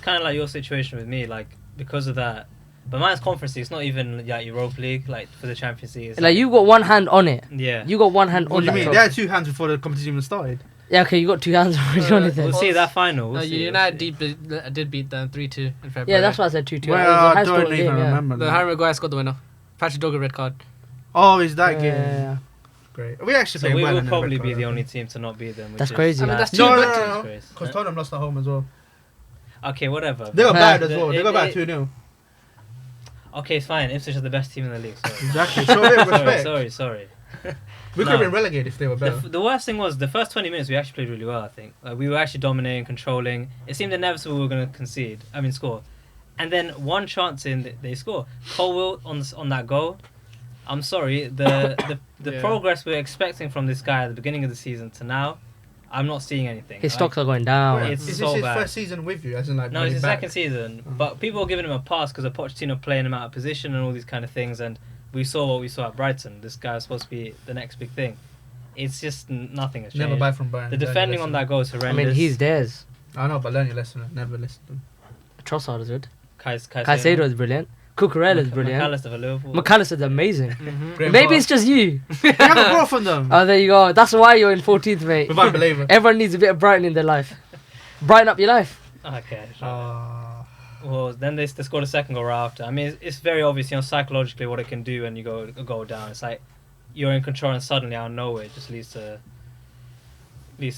kind of like your situation with me, like because of that. But mine's Conference League. It's not even like Europa League, like for the Champions League. It's Like you got one hand on it. yeah. You got one hand What on do you that mean? trophy. They had 2 hands before the competition even started. Yeah, okay, you got 2 hands already on it then. We'll see that final. No, We'll see, United we'll see. did beat them 3-2 in February. Yeah, that's why I said 2-2. Well, It was a I high-scoring don't even game, yeah. remember. The that. Harry Maguire scored the winner. Patrick Douglas red card. Oh, is that Yeah, game? yeah, yeah. Great. We actually So played we well will in the probably red be card, the I only think. team to not beat them. Which That's is crazy. I mean, that's last- two No, good no, teams. no, no. Disgrace. Because Tottenham lost at home as well. Okay, whatever. They got Nah. bad as well. They got bad It- 2-0. Okay, it's fine. Ipswich are the best team in the league. Sorry. Exactly. Show a bit of respect. sorry. We could No. have been relegated if they were better. The worst thing was the first 20 minutes we actually played really well. I think we were actually dominating, controlling. It seemed inevitable we were going to score, and then one chance in they score. Colwell on that goal. I'm sorry, the Yeah. progress we're expecting from this guy at the beginning of the season to now, I'm not seeing anything. His Like, stocks are going down. Wait, it's is so this his bad. first season with you? As in, like, No, when it's he's his back? second season, Oh. but people are giving him a pass because of Pochettino playing him out of position and all these kind of things. And we saw what we saw at Brighton. This guy is supposed to be the next big thing. It's just nothing has changed. Never buy from Bayern. The Learn your defending on lesson. that goal is I horrendous. mean, he's theirs. I know, but learn your lesson. Never listen to him. Trossard is good. Caicedo Caicedo is brilliant. Cucurella is brilliant. McAllister for Liverpool. McAllister's amazing. Mm-hmm. Graham Maybe Potter. it's just you. You haven't brought from them. Oh, there you go. That's why you're in 14th, mate. Without believer. Everyone needs a bit of brighten in their life. Brighten up your life. Okay. Sure. Ah. Well, then they scored a second goal right after. I mean, it's very obvious, psychologically what it can do when you go down. It's like you're in control and suddenly out of nowhere it just leads to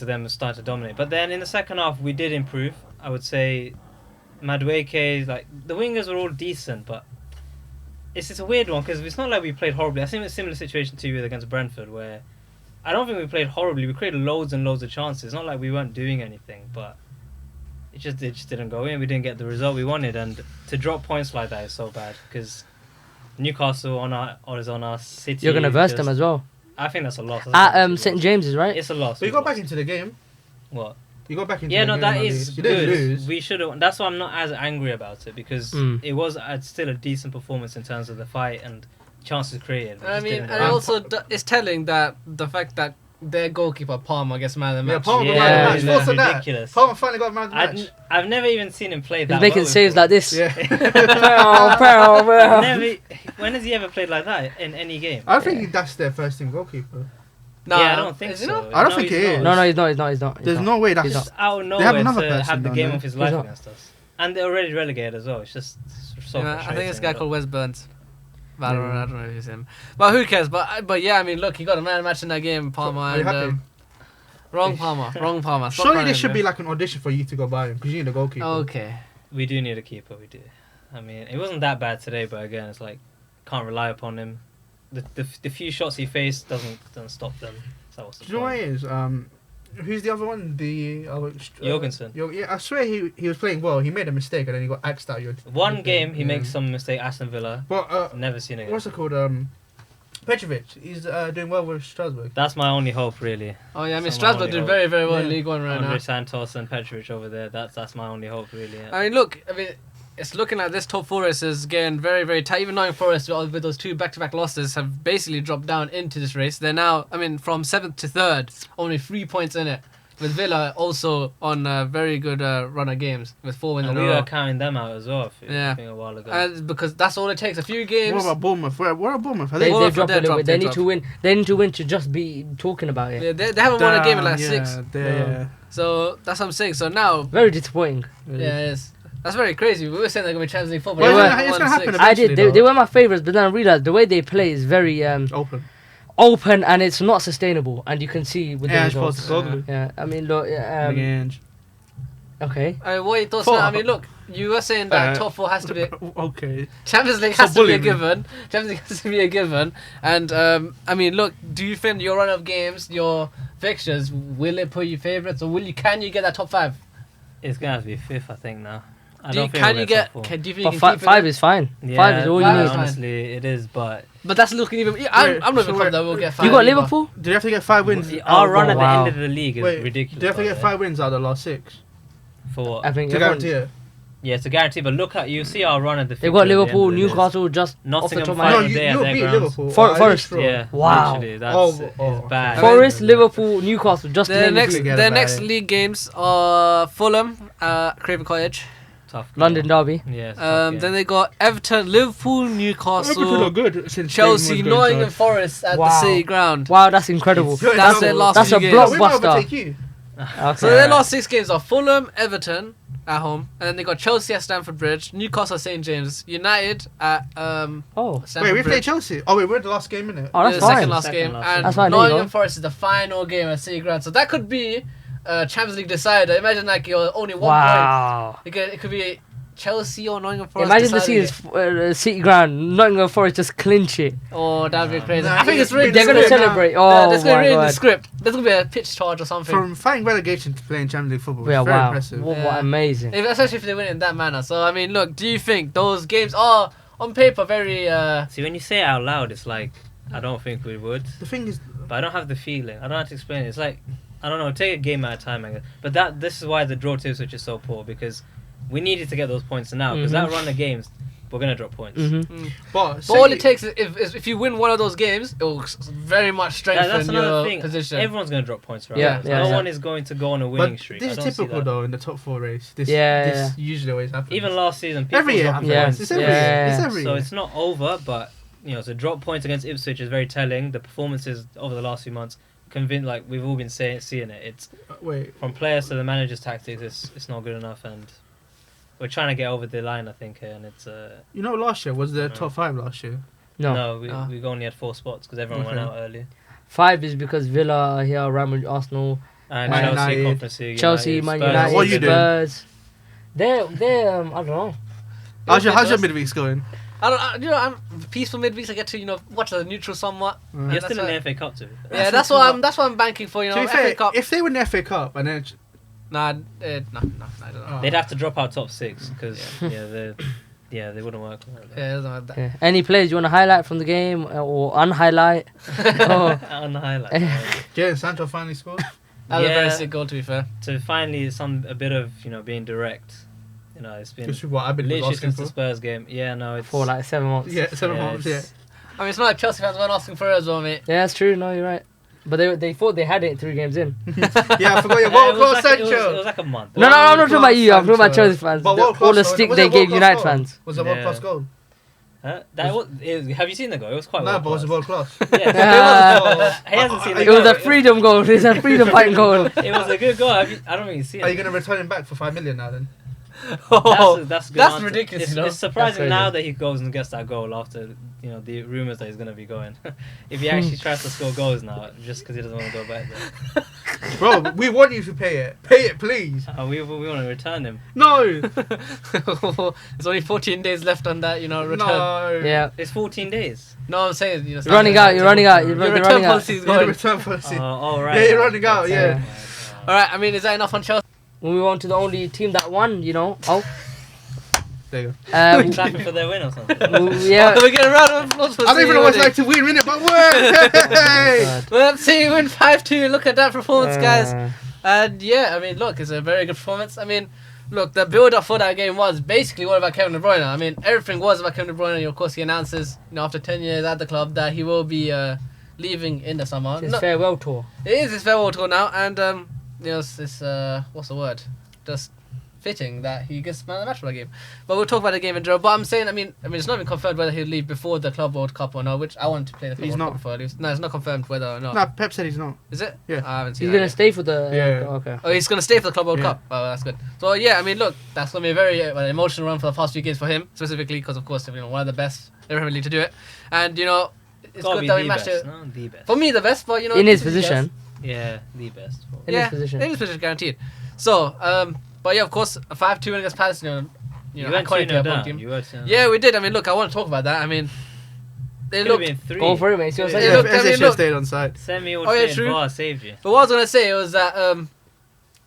them starting to dominate. But then in the second half we did improve. I would say Madueke, like the wingers were all decent, but it's a weird one because it's not like we played horribly. I think it's a similar situation to you against Brentford where I don't think we played horribly. We created loads and loads of chances. It's not like we weren't doing anything, but it just didn't go in. We didn't get the result we wanted, and to drop points like that is so bad because Newcastle is on our City. You're going to verse them as well. I think that's a loss. At St. James's, right? It's a loss. But you got back into the game. What? You got back into Yeah, the no, game. that at is least. You didn't good. lose. We should have. That's why I'm not as angry about it because it was still a decent performance in terms of the fight and chances created. We I just mean, didn't and go. also it's telling that the fact that their goalkeeper Palmer gets man of the Yeah, match. Palmer got Yeah, man of the match. yeah. What's that? Ridiculous. Palmer finally got man of the match. I've never even seen him play that He's making well saves before. like this. Yeah. Pow, pow, pow. Never. When has he ever played like that in any game? I think that's their first team goalkeeper. Nah, Yeah, I don't think is he so. not? I don't think he's he is. not. No, he's not. He's not. There's no way He's that's. not. Out of They have nowhere another to person have the down game there. of his He's life not. against us, and they're already relegated as well. It's just so Yeah, I frustrating. think it's a guy called Wes Burns. But I Yeah. don't know if it's him. But who cares? But yeah, I mean, look, he got a man of the match in that game, Palmer. Are you And, happy? wrong Palmer. Stop Surely running, there should man. be like an audition for you to go buy him because you need a goalkeeper. Okay. We do need a keeper. We do. I mean, it wasn't that bad today, but again, it's like can't rely upon him. The few shots he faced doesn't stop them. So what's the Do you know what point? it is? Who's the other one? Jorgensen. Yeah, I swear he was playing well. He made a mistake and then he got axed out. One game he Yeah. makes some mistake. Aston Villa. But Never seen it. what's it called? Petrovic. He's doing well with Strasbourg. That's my only hope, really. Oh yeah, I mean Someone Strasbourg only did hope. very very well in Yeah. League One right Andre now. Santos and Petrovic over there. That's my only hope, really. Yeah. I mean, look, it's looking like this top four race is getting very, very tight. Even knowing Forest, with those two back-to-back losses, have basically dropped down into this race. They're now, I mean, from 7th to 3rd, only 3 points in it. With Villa also on a very good run of games, with 4 wins And in we a were row. counting them out as well. Yeah. I think a while ago. And because that's all it takes, a few games. What about Bournemouth? Where are Bournemouth? Are They they? Bournemouth dropped a did little drop, bit. They they need dropped. to win. They need to win to just be talking about it. they haven't won a game in like Damn, 6. Yeah. So that's what I'm saying. So now, Very disappointing. yeah, it is. That's very crazy. We were saying they're going to be Champions League football. Well, They it's won gonna happen 6. eventually. I did. They were my favourites, but then I realised the way they play is very Open. open and it's not sustainable. And you can see with the Yeah, it's supposed results. to go. Yeah, I mean, look. Big Ange. Okay. I mean, what are your thoughts Four. now? I mean, look, you were saying that Uh, top 4 has to be... Okay. Champions League So has to be a bullying me. given. Champions League has to be a given. And, I mean, look, do you think your run of games, your fixtures, will it put you favourites or can you get that top 5? It's going to have to be 5th, I think, now. I don't think Can we'll you get get? top four. Do you think But you can keep five it? is fine. Yeah, 5 is all you five need. is fine. honestly, it is, but But that's looking even. I'm not even so confident we'll get 5. You got either. Liverpool? Do you have to get 5 wins? our run at the wow. end of the league is Wait, ridiculous. do you have to by get the 5 wins out of the last 6 way. For what? I think to everyone, guarantee it? Yeah, it's a guarantee. But look at you see our run at the. they've got fixture at the Liverpool, end of it. Newcastle just off the Nottingham top of my final No, head. day at you'll their beat grounds. Liverpool. For- at least Forest. draw. Yeah, Wow. literally, that's Oh. bad. Forest, Liverpool, Newcastle, just to Their name a next, few. Forget their about next it. league games are Fulham, Craven Cottage. Tough. London derby. Yeah. it's a tough game. Then they got Everton, Liverpool, Liverpool Newcastle, look good since Chelsea, Craven was going Nottingham Forest at the Wow. City Ground. Wow, that's incredible. It's- That's their last That's few a games. block- We might Blockbuster. overtake you. Okay. So their last 6 games are Fulham, Everton at home, and then they got Chelsea at Stamford Bridge, Newcastle at St James, United at Oh, Stamford Wait, we Bridge. played Chelsea. Oh wait, we're the last game, innit? oh, that's the fine. second last Second game, last and game. That's fine, there you Nottingham go. Forest is the final game at City Ground. So that could be a Champions League decider. Imagine like you're only 1 point. Wow. It could be Chelsea or Nottingham Forest. Imagine the deciding season's City Ground, Nottingham Forest just clinch it. it. Oh, that'd be crazy. Nah, I think it's it's written. They're been gonna script now. celebrate. Yeah, Oh there's gonna my be in the god. script. There's gonna be a pitch charge or something. From fighting relegation to playing Champions League football. Yeah, It's very wow. impressive. What Yeah. amazing. Especially if they win it in that manner. So I mean, look, do you think those games are on paper very? See, when you say it out loud, it's like I don't think we would, The thing is, but I don't have the feeling. I don't have to explain it. It's like I don't know. Take a game at a time, I guess. But this is why the draw to Ipswich is so poor because we needed to get those points now because that run of games we're gonna drop points. but But all it takes is if you win one of those games, it will very much strengthen That's another your thing. position. Everyone's gonna drop points, right? Yeah, So yeah, no yeah. one is going to go on a winning But streak. this I is don't see typical that. though in the top 4 race. This Yeah. usually always happens. Even last season, people every year dropping happens. Yeah. points. It's every Yeah. year. It's every So year. it's not over, but to drop points against Ipswich is very telling. The performances over the last few months, like we've all been seeing it. It's Wait, from players to the manager's tactics. It's not good enough, and we're trying to get over the line, I think, here, and it's you know, last year was the No. top 5 last year. No. we only had 4 spots because everyone went Okay. out early. 5 is because Villa are here, Real Madrid, Arsenal, And Man Chelsea, United. Conference League, Chelsea, Man Spurs, United, What you doing? Spurs. They're I don't know. How's your Midweeks. midweeks going? I'm peaceful midweeks. I get to watch the neutral somewhat. Mm. You're That's still in why- the FA Cup too. Yeah, that's what I'm banking for. To be FA fair, Cup. if they win the FA Cup and then No, I don't know. Oh. They'd have to drop out top 6 because they wouldn't work. Yeah, it doesn't matter. Yeah. Any players you want to highlight from the game or unhighlight? Oh. On the highlight. Jadon Sancho finally scored. That was a very Yeah. sick goal, to be fair. To finally a bit of being direct. It's been Which is what I've been literally asking since the for. Spurs game. Yeah, no, it's For like 7 months. Yeah, 7 Yeah, months. Yeah. it's- I mean, it's not like Chelsea fans weren't asking for it as well, mate. Yeah, that's true. No, you're right. But they thought they had it 3 games in. Yeah, I forgot your it world was class like, it Sancho. was like a month. No, I'm not talking about you. I'm talking about Sancho. Chelsea fans. But world All the class, stick was they it gave world United class goal? fans. Was it world class Yeah. goal? Huh? Have you seen the goal? It was quite No, well but was it world class? Yeah, he hasn't seen the It goal. was a freedom goal. It's a freedom fighting goal. It was a good goal. I don't really see it. Are you going to return him back for 5 million now then? That's a good That's answer. ridiculous, It's, you know? it's surprising That's now crazy. that he goes and gets that goal after the rumours that he's going to be going. If he actually tries to score goals now, just because he doesn't want to go back there, Bro, we want you to pay it. Pay it, please. we want to return him. No. There's only 14 days left on that, return. No. Yeah. It's 14 days. No, I'm saying, You're running out. You're running out. Your You're return running out. policy is Yeah, going. return policy. Right. Yeah, you're running out, yeah. Alright, I mean, is that enough on Chelsea? We move on to the only team that won. Oh. There you go. Clapping for their win or something. Yeah. We're getting a round of applause for I don't even know what it's City like to win, innit? But hey! God. Well, see, win 5-2. Look at that performance, guys. Uh, And yeah, I mean, look, it's a very good performance. I mean, look, the build-up for that game was basically all about Kevin De Bruyne. I mean, everything was about Kevin De Bruyne. Of course, he announces, after 10 years at the club, that he will be leaving in the summer. His No, farewell tour. it is his farewell tour now, and it's what's the word? Just fitting that he gets man of the match for that game. But we'll talk about the game in general. But I'm saying, I mean, it's not even confirmed whether he'll leave before the Club World Cup or not. Which I want to play the Club He's World not. Cup before I leave. No, it's not confirmed whether or not. Nah, Pep said he's not. Is it? Yeah. I haven't seen He's that gonna yet. stay for the. Yeah. Okay. Oh, he's gonna stay for the Club World Yeah. Cup. Oh, that's good. So yeah, I mean, look, that's gonna be a very emotional run for the past few games for him, specifically because of course, one of the best in the Premier League to do it, and it's Gotta good be that we the matched best, it. no? The best. For me, the best, but In his this is position. Yeah, the best. In his position. In his position, guaranteed. So, but yeah, of course, a 5-2 win against Palace, You went iconic 2-0 Liverpool down. team. You were 2-0 Yeah, we did. I mean, look, I want to talk about that. I mean, they Could have looked. been 3. Go for it, mate. See what I'm Yeah, saying? look, I Eze mean, should look. have stayed on side. Semi would Oh, yeah, say true. VAR saved you. But what I was gonna say was that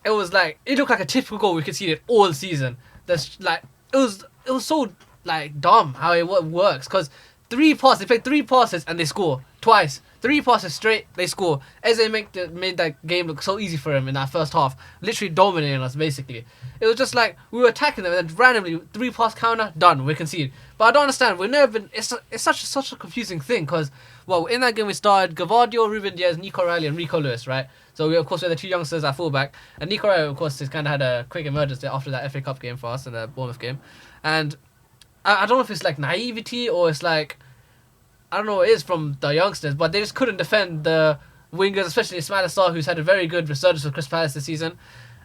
it was like it looked like a typical goal we conceded all season. There's like it was so like dumb how it works because they played 3 passes and they score twice. 3 passes straight, they score. Eze made that game look so easy for him in that first half, literally dominating us basically. It was just like we were attacking them and then randomly 3 pass counter, done, we concede. But I don't understand. We've never been. It's such a confusing thing because in that game we started Gavadio, Ruben Diaz, Nico Riley, and Rico Lewis, right? So we of course we had the 2 youngsters at fullback, and Nico Riley of course has kind of had a quick emergence after that FA Cup game for us and the Bournemouth game, and I don't know if it's like naivety or it's like. I don't know what it is from the youngsters, but they just couldn't defend the wingers, especially Ismail Assar, who's had a very good resurgence for Crystal Palace this season,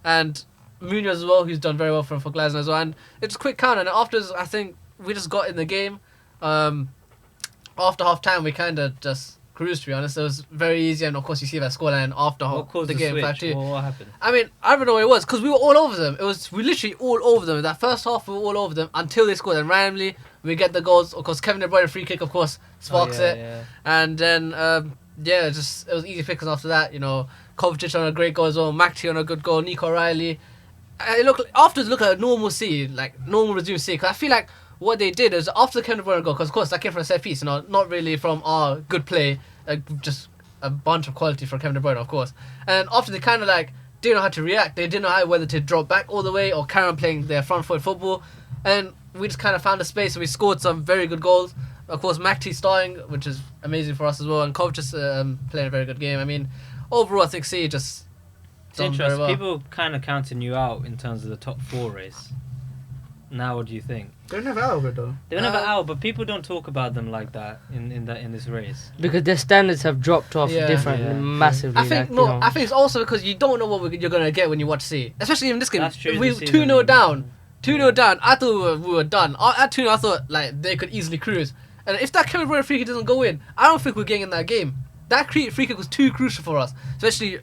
and Munoz as well, who's done very well for Glasgow as well. And it's a quick counter, and afterwards, I think we just got in the game. After half time, we kind of just cruised, to be honest. It was very easy, and of course, you see that scoreline after the game. What happened? I mean, I don't know what it was, because we were all over them. We literally all over them. In that first half, we were all over them until they scored, and randomly, we get the goals. Of course, Kevin De Bruyne free kick, of course, sparks it. Yeah. And then, it was easy pickers after that. Kovacic on a great goal as well. Matchday on a good goal. Nico Riley. Afterwards, look at a normal C, like normal resume C. Because I feel like what they did is after the Kevin De Bruyne goal, because of course that came from a set piece, not really from our good play, just a bunch of quality from Kevin De Bruyne, of course. And after they kind of like didn't know how to react. They didn't know whether to drop back all the way or carry on playing their front foot football. And we just kind of found a space and we scored some very good goals. Of course, Matchday starting, which is amazing for us as well, and Kovacic just playing a very good game. I mean, overall, I think C just done very well. People kind of counting you out in terms of the top 4 race. Now, what do you think? They're never out of it though. They're never out, but people don't talk about them like that in this race because their standards have dropped off massively. I think I think it's also because you don't know what you're gonna get when you watch C, especially in this game. That's true. We 2-0 down. 2-0 down. I thought we were done. At 2-0, I thought like they could easily cruise. And if that Kevin De Bruyne free kick doesn't go in, I don't think we're getting in that game. That free kick was too crucial for us, especially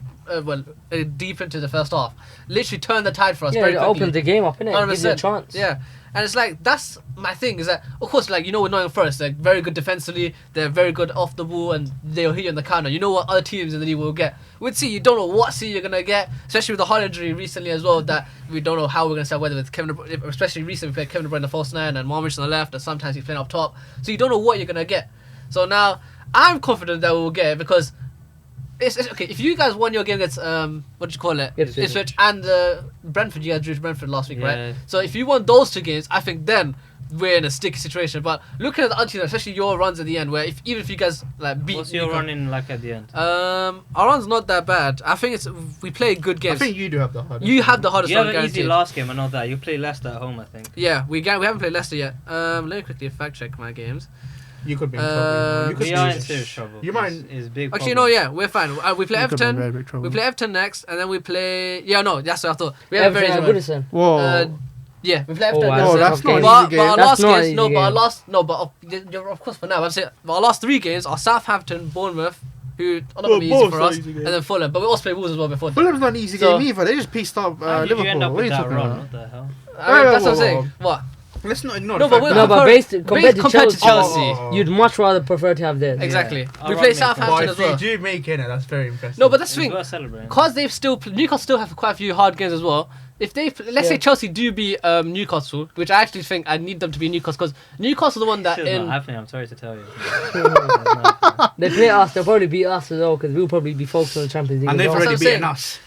deep into the first half. Literally turned the tide for us very it quickly. opened the game up, innit? It gives you a chance. Yeah. And it's like, that's my thing, is that, of course, like, with Nottingham Forest, they're very good defensively, they're very good off the ball, and they'll hit you in the counter. You know what other teams in the league will get. With C, you don't know what C you're going to get, especially with the Hull injury recently as well, that we don't know how we're going to start, whether it's Kevin De Bruyne, especially recently we played Kevin De Bruyne the false 9 and Marmich on the left, and sometimes he's playing up top. So you don't know what you're going to get. So now, I'm confident that we'll get it, because it's okay. If you guys won your game against Ipswich and Brentford, you guys drew Brentford last week, right? So if you won those 2 games, I think then we're in a sticky situation. But looking at the other teams, especially your runs at the end, where even if you guys like beat, what's your running like at the end? Our run's not that bad. I think we play good games. I think you do have the hardest. You have the hardest. You run, have an guaranteed. easy last game, I know that. You play Leicester at home, I think. Yeah, we haven't played Leicester yet. Let me quickly fact check my games. You could be in trouble. We are in serious trouble. You might. Is big. Actually, no, we're fine. We play Everton. We play Everton next, and then we play. Yeah, no, that's what I thought. We have Everton very Goodison. Whoa. Yeah, we play Everton. Wow, that's not but, an easy game. But our That's last not an games, easy no, game. but our last, no, but of course for now, I'm saying our last 3 games are Southampton, Bournemouth, who are not going to be easy for us, and then Fulham. But we also play Wolves as well before. Fulham's not an easy game either. They just pieced up How did Liverpool. you end up What are with you that talking run? about? What the hell? That's what I'm saying. What? Let's not ignore No, the but fact we're that. but based compared to Chelsea, Oh. you'd much rather prefer to have theirs. Exactly. Our We run play makes sense. Southampton But as well. if you do make it, that's very impressive. No, but that's the It's thing. worth celebrating. Because they've Newcastle still have quite a few hard games as well. If they, let's say Chelsea do beat Newcastle, which I actually think I need them to be Newcastle, because Newcastle the one that It's in. not happening, I'm sorry to tell you. They play us, they'll probably beat us as well because we'll probably be focused on the Champions League. And as they've well. already That's what I'm beaten saying. us.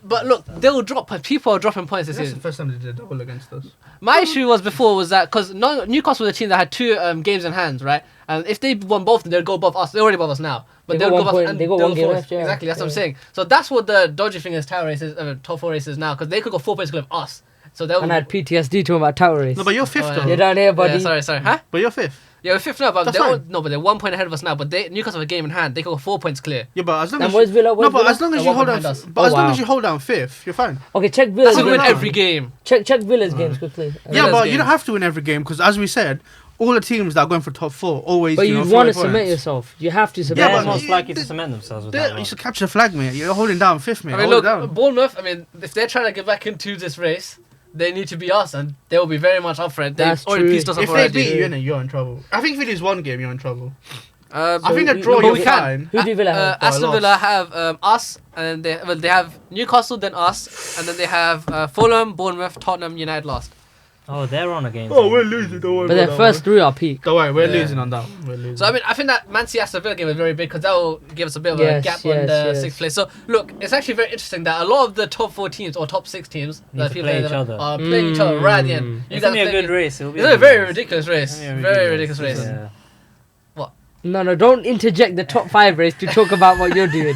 But look, they'll drop. People are dropping points this That's season. the first time they did a double against us. My issue was that because Newcastle was a team that had 2 games in hand, right? And if they won both, they'll go above us. They're already above us now, but They they'll got go one above point- us. And they got they'll one game forward. left, yeah. Exactly, that's what I'm Yeah. saying. So that's what the dodgy thing is. Tower races, top 4 races now, because they could go 4 points clear of us. So they'll. And I had PTSD to him about tower race. No, but you're 5th Oh, though. You're down here, buddy. Yeah, sorry, huh? But you're 5th. Yeah, we're 5th now, but That's they're fine. but they're 1 point ahead of us now. But Newcastle have a game in hand. They could go 4 points clear. Yeah, but as long And as where's Villa? no, but Villa? as long as And you one hold behind down, us. but Oh, as long wow. as you hold down 5th, you're fine. Okay, check That's Villa's we no, win no. every game. Check Villa's games quickly. Yeah, Villa's but games. you don't have to win every game because, as we said, all the teams that are going for top 4 always. But you you know, want to 40 submit points. yourself. You have to submit Yeah, They're but yourself. most likely to cement themselves with that You run. should capture the flag, mate. You're holding down 5th, mate. I mean, Hold it look, down. Bournemouth. I mean, if they're trying to get back into this race, they need to be us, and they will be very much up for it. They've That's already true. pieced us up If they already. beat you, you're in trouble. I think if you lose 1 game, you're in trouble. I I think a we- draw, but you're we fine. Who do Villa have? Aston lost. Villa have us, and they have Newcastle, then us, and then they have Fulham, Bournemouth, Tottenham, United last. Oh, they're on a game. Oh, we're losing. Don't worry But about their that first one. three are peak. Don't worry, we're Yeah. losing on that one. We're losing. So I mean, I think that Man City Aston Villa game is very big because that will give us a bit of a Yes, gap yes, on the yes. sixth place. So look, it's actually very interesting that a lot of the top 4 teams or top 6 teams Need that to people play that each other. are playing each other right at the end. You It's guys gonna be a playing- good race. It'll be It's a good very race. ridiculous race. It's gonna be a Very ridiculous ridiculous race. Yeah. No, don't interject the top 5 race to talk about what you're doing.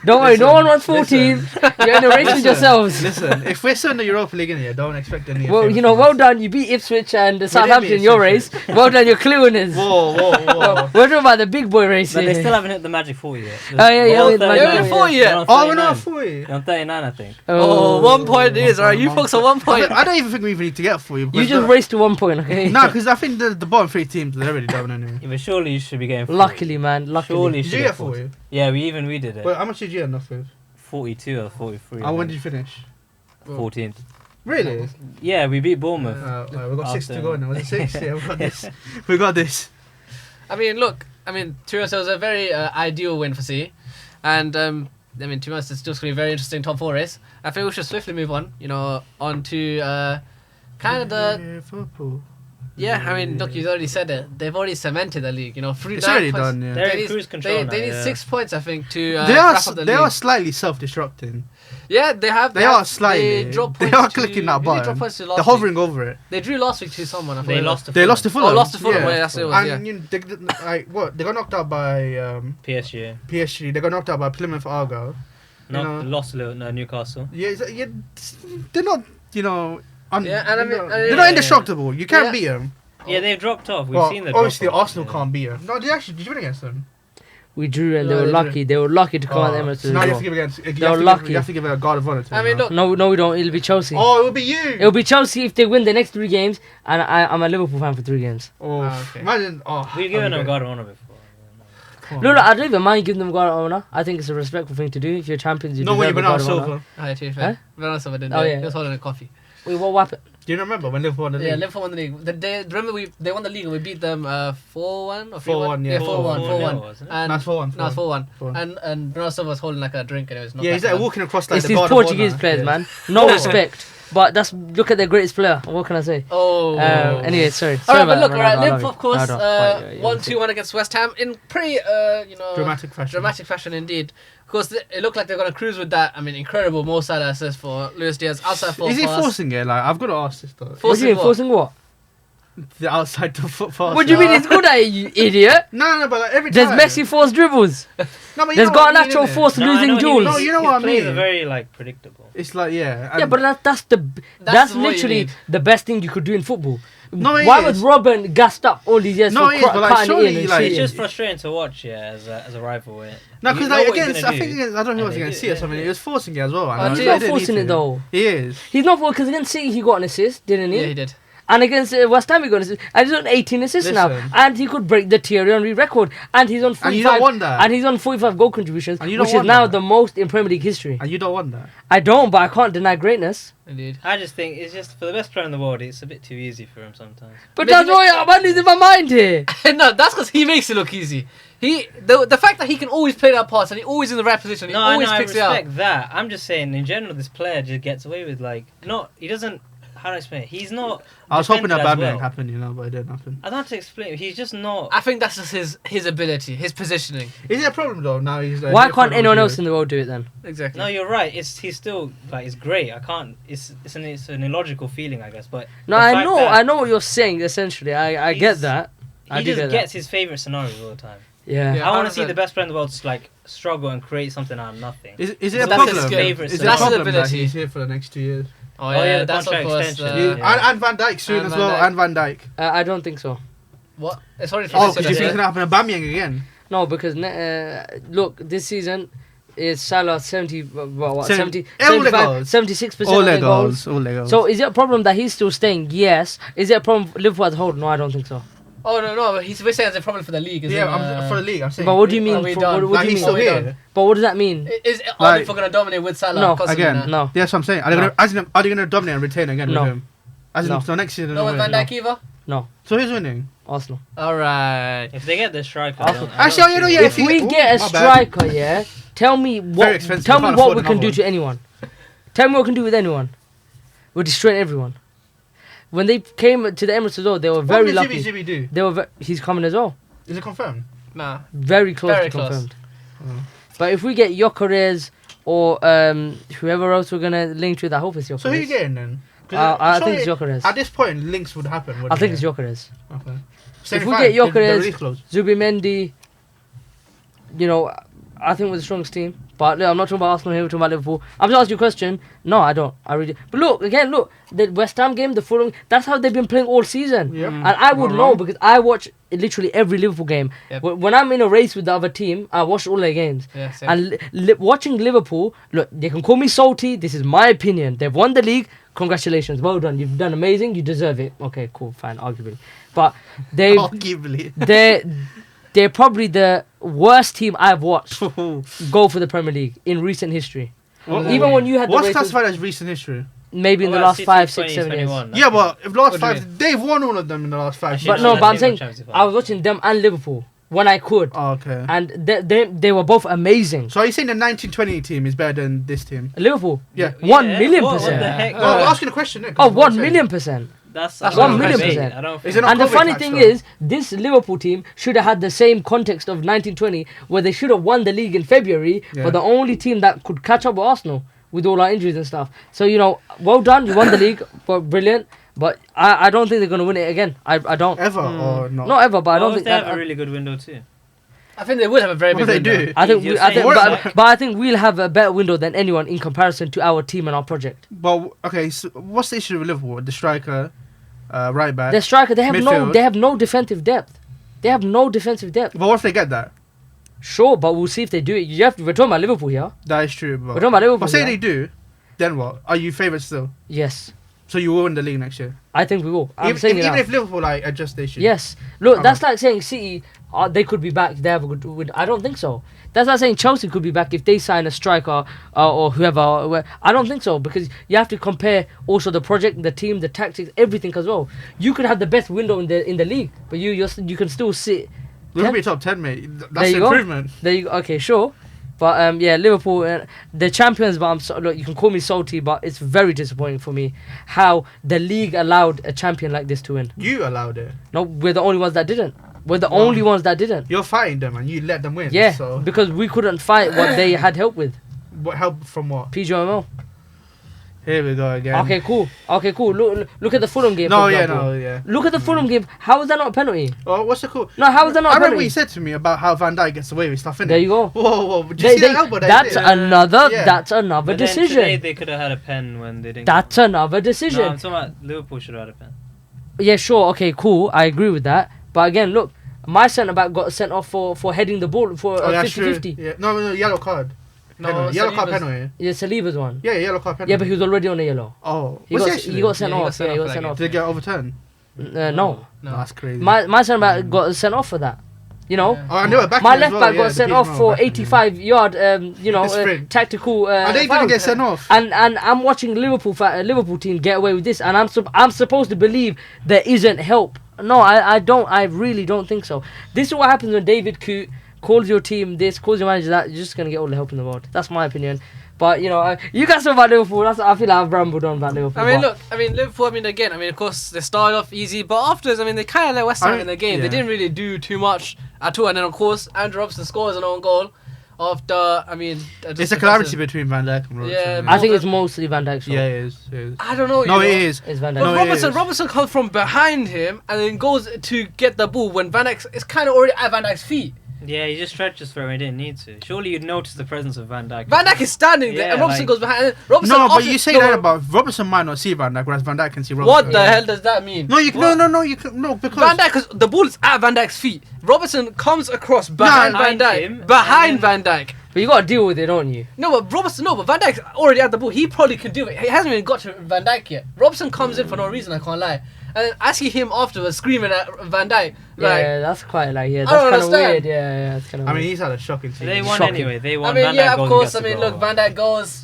Don't worry, no Listen, one wants 14. You're in a race with yourselves. Listen, if we're still in the Europa League in here, don't expect any. Well, you know, well done. You beat Ipswich and Southampton in your race. Ipswich. Well done, you're clear winners. Whoa, whoa, whoa. We're talking about the big boy race But here. they still haven't hit the magic 40 yet. Oh, yeah, yeah, They're with on Magic 39. 40 yet. They're on Oh, we're not 39. 40. They're on 39, I think. Oh, 1 point it is. All right, you folks are 1 point. I don't even think we even need to get 40. You just raced to 1 point, okay? No, because I think the bottom 3 teams they're already done anyway. Yeah, but surely you should be getting 40. Luckily, man. Luckily. Surely you Did should you get get 40? Yeah, we did it. But how much did you end off with? 42 or 43. And when did you finish? 14th. Really? Yeah, we beat Bournemouth. We've got 6 to After- go now. Was it 6? Yeah, we got this. We got this. I mean, look. I mean, to be honest, it was a very ideal win for City, and I mean, to be honest, it's just going to be a very interesting top 4 race. I think we should swiftly move on. You know, on to kind of the. Liverpool. Yeah, I mean, look, you already said it. They've already cemented the league. You know, It's already done. Yeah. They're They in need, cruise control they, now, they need yeah. 6 points, I think, to They are wrap up the they league. are slightly self-destructing. Yeah, they have. They are slightly. They dropped They points are to- clicking that who did they button. drop points to last They're hovering over it. week? They drew last week to someone. I They forgot. lost to They lost to Fulham. Oh, lost to Fulham. Yeah. Yeah, that's what it was. Yeah. And you know, they got knocked out by PSG. PSG. They got knocked out by Plymouth Argyle. Not know- lost to Newcastle. Yeah, they're not. You know. Yeah, and I mean- they're not indestructible. You can't Yeah. beat them. Yeah, they've dropped off. We've Well, seen the obviously drop off. Arsenal can't beat them. No, did you win against them? We drew and No, they were they lucky. They were lucky to come out the Oh, Emirates so as now you have well. to give against. You They're have to lucky. Give, you have to give a guard of honor to I them mean, now. look. No, we don't. It'll be Chelsea. Oh, it will be you. It'll be Chelsea if they win the next 3 games, and I'm a Liverpool fan for 3 games. Oh, Okay. imagine. Oh, We've given them okay. God of Honor before. Come on. No, I don't even mind giving them guard of honor. I think it's a respectful thing to do. If you're champions, you No, when deserve you've a been out guard of of honor. silver. Hi, to be Huh? fair. Bernardo Silva didn't. Oh, do it. yeah. He was holding a coffee. Wait, what happened? Do you remember when Liverpool won the league? Yeah, Liverpool won the league. Remember they won the league and we beat them 4-1 or 4-1, 3-1? yeah. 4-1, 4-1. 4-1, wasn't it? And No, it's 4-1. No, it's 4-1. 4-1. And Bernardo Silva was holding like a drink and it was not Yeah, he's back like on. walking across like It's the these guard of Portuguese honor. players, Yeah. man. No respect. But look at their greatest player. What can I say? Oh. Anyway, sorry. All Sorry right, but about look, that, all right, Ronaldo, I love Liverpool, you. of course, No, don't. 1-2-1 against West Ham in pretty, Dramatic fashion. dramatic fashion indeed. Of course, it looked like they're going to cruise with that. I mean, incredible Mo Salah assist for Luis Diaz outside for Is he pass. forcing it? Like, I've got to ask this though. What do Forcing you mean, what? forcing what? The outside to foot pass. What do you mean he's good at it, you idiot? No, but like every There's time. Messi forced dribbles. No, but you There's know got what an I mean, actual innit? force No, I losing know what duels. No, you know what I His plays mean. are very like predictable. It's like yeah. Yeah, but that's That's what you literally need. the best thing you could do in football. No, it Why is. was Robin gassed up all these years No, for it is, but, like, cutting it surely, in and like, shit? It's just frustrating to watch, yeah, as a rival. No, You because know like what he's against, gonna I think do. against, I don't know who was And they against do- City or something. yeah. He was forcing it as well. and Oh, I He's he really not didn't forcing need it to. though. He is. He's not because against City he got an assist, didn't he? Yeah, he did. And against West Ham he got an assist, and he's on 18 assists now, Listen. and he could break the Thierry Henry record, and he's on 45. And you don't want that. And he's on 45 goal contributions, And you don't which is want now that. the most in Premier League history. And you don't want that. I don't, but I can't deny greatness. Indeed. I just think it's just for the best player in the world. It's a bit too easy for him sometimes. But But that's he- why I'm losing my mind here. No, that's because he makes it look easy. The fact that he can always play that pass and he always in the right position, he No, I always know, I picks it up. respect that. I'm just saying, in general, this player just gets away with he doesn't. How do I explain it? He's not. I was hoping that defended as bad well. happened, you know, but it didn't happen. I don't have to explain. He's just not. I think that's just his ability, his positioning. Is it a problem though? Now he's like. Why can't anyone else in the world do it then? Exactly. No, you're right. He's still it's great. I can't. It's an illogical feeling, I guess. But No, the I fact know, that I know what you're saying. Essentially, I get He's- that. I He do just get gets his favorite scenarios all the time. that. Yeah. Yeah. I want to see 100%. the best player in the world struggle and create something out of nothing. Is it So a that's his problem? skill. Is it a That's his problem that ability. he's here for the next 2 years? Oh yeah, yeah, the that's of contract course. extension. Yeah. And Van Dijk soon And as Van well. Dijk. And Van Dijk. I don't think so. What? It's already Oh, from because you think it's gonna happen to Aubameyang again? No, because look, this season is Salah 70, what, Seven- 70, all the 75, goals. 76% All of their their goals. goals. All their goals. So is it a problem that he's still staying? Yes. Is it a problem for Liverpool as a whole? No, I don't think so. Oh no, but we're saying it's a problem for the league. yeah, I'm, for the league, I'm saying. But what do you mean? Are we for- done? what Like, do you he's mean? still Are we here. But what does that mean? Is Like- Liverpool gonna dominate with Salah? No. Constantly Again, now? No. Yeah, that's what I'm saying. Are they No. gonna, as in, are they gonna dominate and retain again No. with him? As in, No. so next season. No they'll with win. Van Dijk either. No. So who's winning? Arsenal. All right. If they get the striker, Arsenal. Actually, oh, yeah, no, yeah, If you we get- get a my bad. striker, yeah, tell me Very what. expensive. Tell You me can't what afford we can another do one. to anyone. Tell me what we can do with anyone. We're destroying everyone. when they came to the Emirates as well, they were very what did lucky. Jimmy do? They were. He's coming as well. Is it confirmed? Nah. Very close Very to close. confirmed. Oh. But if we get Gyökeres or whoever else we're gonna link to, I hope it's Gyökeres. So who are you getting then? 'Cause I surely think it's Gyökeres. At this point, links would happen. I think it's Gyökeres. Okay. If we get Gyökeres, release clause. Zubimendi, you know, I think we're the strongest team. But look, I'm not talking about Arsenal here, we're talking about Liverpool. I'm just asking you a question. No, I don't. I really. But look, the West Ham game, the Fulham, that's how they've been playing all season. Yep. And I would Not know wrong. because I watch literally every Liverpool game. Yep. When I'm in a race with the other team, I watch all their games. Yeah, same. And watching Liverpool, look, they can call me salty. This is my opinion. They've won the league. Congratulations. Well done. You've done amazing. You deserve it. Okay, cool, fine, arguably. But Arguably. they're probably the worst team I've watched go for the Premier League in recent history. Even when you had the What's races, classified as recent history? maybe in the What about last City 5, 6, 7 years. 2021? Yeah, but if last What do you five, they've won all of them in the last 5 Actually, But years. no, that's but I'm the saying Champions League I was watching them and Liverpool when I could, Oh, okay. and they were both amazing. So are you saying the 1920 team is better than this team? Liverpool, Yeah. 1,000,000%. What the heck? No, I'm asking a question. Nick, Oh, that's what I'm 1,000,000%. That's 1,000,000%. I don't Is think it not And the COVID funny tax, thing though? is, this Liverpool team should have had the same context of 1920, where they should have won the league in February, Yeah. but the only team that could catch up with Arsenal with all our injuries and stuff. So, you know, well done, you won the league, but brilliant. But I don't think they're going to win it again. I don't. Ever or not? Not ever, but I don't Well, think they have that. a really good window too. I think they would have a very What big do they window. do? I think, You're I think saying that- but I think we'll have a better window than anyone in comparison to our team and our project. But okay, so what's the issue with Liverpool? The striker, right back. Their striker, they have Midfield. no defensive depth. They have no defensive depth. But what if they get that? Sure, but we'll see if they do it. We're talking about Liverpool here. That is true. We're talking about Liverpool. But say here. they do, then what? Are you favourites still? Yes, So you will win the league next year? I think we will. I'm Even, saying it even now. if Liverpool like adjust their shit? Yes. Look, Okay. that's like saying City, they could be back. They have a good win. I don't think so. That's like saying Chelsea could be back if they sign a striker or whoever. I don't think so, because you have to compare also the project, the team, the tactics, everything as well. You could have the best window in the league, but you can still sit. We'll Yeah. be top 10, mate. There That's you an go. improvement. There you go. Okay, sure. But yeah, Liverpool, they're champions. But look, you can call me salty, but it's very disappointing for me how the league allowed a champion like this to win. You allowed it. No, we're the only ones that didn't. We're the Wow. only ones that didn't. You're fighting them and you let them win. Yeah, So because we couldn't fight what they had help with. what help from what? PGMO. Here we go again. Okay, cool. Look at the Fulham game. No, for yeah, example. no, yeah. Look at the Fulham game. How is that not a penalty? Oh, what's the cool? No, how is that not I a remember what penalty? you said to me about how Van Dijk gets away with stuff, innit? There you go. Whoa. Did you see that elbow? That's another. Yeah. That's another But then today decision. they could have had a pen when they didn't. That's another No, decision. I'm talking about Liverpool should have had a pen. Yeah, sure. Okay, cool. I agree with that. But again, look, my centre back got sent off for heading the ball for Oh, that's true. 50-50. Yeah. No, yellow card. No, Penalty. Yellow card Saliba's- penalty. Yeah, Saliba's one. Yeah, yellow card penalty. Yeah, but he was already on a yellow. Oh, He what's got, actually? he got sent Yeah, he got off. sent Yeah, he off got for sent that off. Did it get overturned? No. No. That's crazy. My centre back got sent off for that. You know, Yeah. Oh, I knew it back my as left well, back yeah, got the sent PGMO off for back then. 85-yard, sprint. tactical. And they foul. didn't get sent off. And I'm watching Liverpool team get away with this, and I'm supposed to believe there isn't help. No, I don't. I really don't think so. This is what happens when David Coote calls your team this, calls your manager that. You're just gonna get all the help in the world. That's my opinion. But you know, you guys talk about Liverpool. I feel like I've rambled on about Liverpool. I mean, Liverpool, of course, they started off easy, but afterwards, they kind of let West Ham in the game. yeah. They didn't really do too much at all. And then, of course, Andrew Robson scores an own goal after, It's a calamity between Van Dijk and Robertson. Yeah, I think it's mostly Van Dijk's fault. Yeah, it is. It is. I don't know. No, you it know. is. It's Van Dijk. But No, it is. Robertson comes from behind him and then goes to get the ball when Van Dijk is kind of already at Van Dijk's feet. Yeah, he just stretches for him. He didn't need to. Surely you'd notice the presence of Van Dijk. Van Dijk is standing there Yeah, and Robertson like- goes behind. And Robertson No, but often- you say no, that about Robertson might not see Van Dijk, whereas Van Dijk can see Robertson. What the hell does that mean? No, you can, What? no, you can, no, because Van Dijk, 'cause the ball is at Van Dijk's feet. Robertson comes across behind Van Behind Dijk. him, Behind and Van Dijk. But you gotta deal with it, don't you? No, but Van Dijk's already at the ball. He probably can do it. He hasn't even got to Van Dijk yet. Robertson comes in for no reason, I can't lie. And then I see him afterwards screaming at Van Dijk. Like, Yeah, that's quite like I that's don't kind of understand. weird. Yeah, that's kind of. I mean, he's had a shocking season. They won Shocking. anyway. They I won. mean, Van yeah, Dijk of goes course. and gets the Look, goal. Van Dijk goes,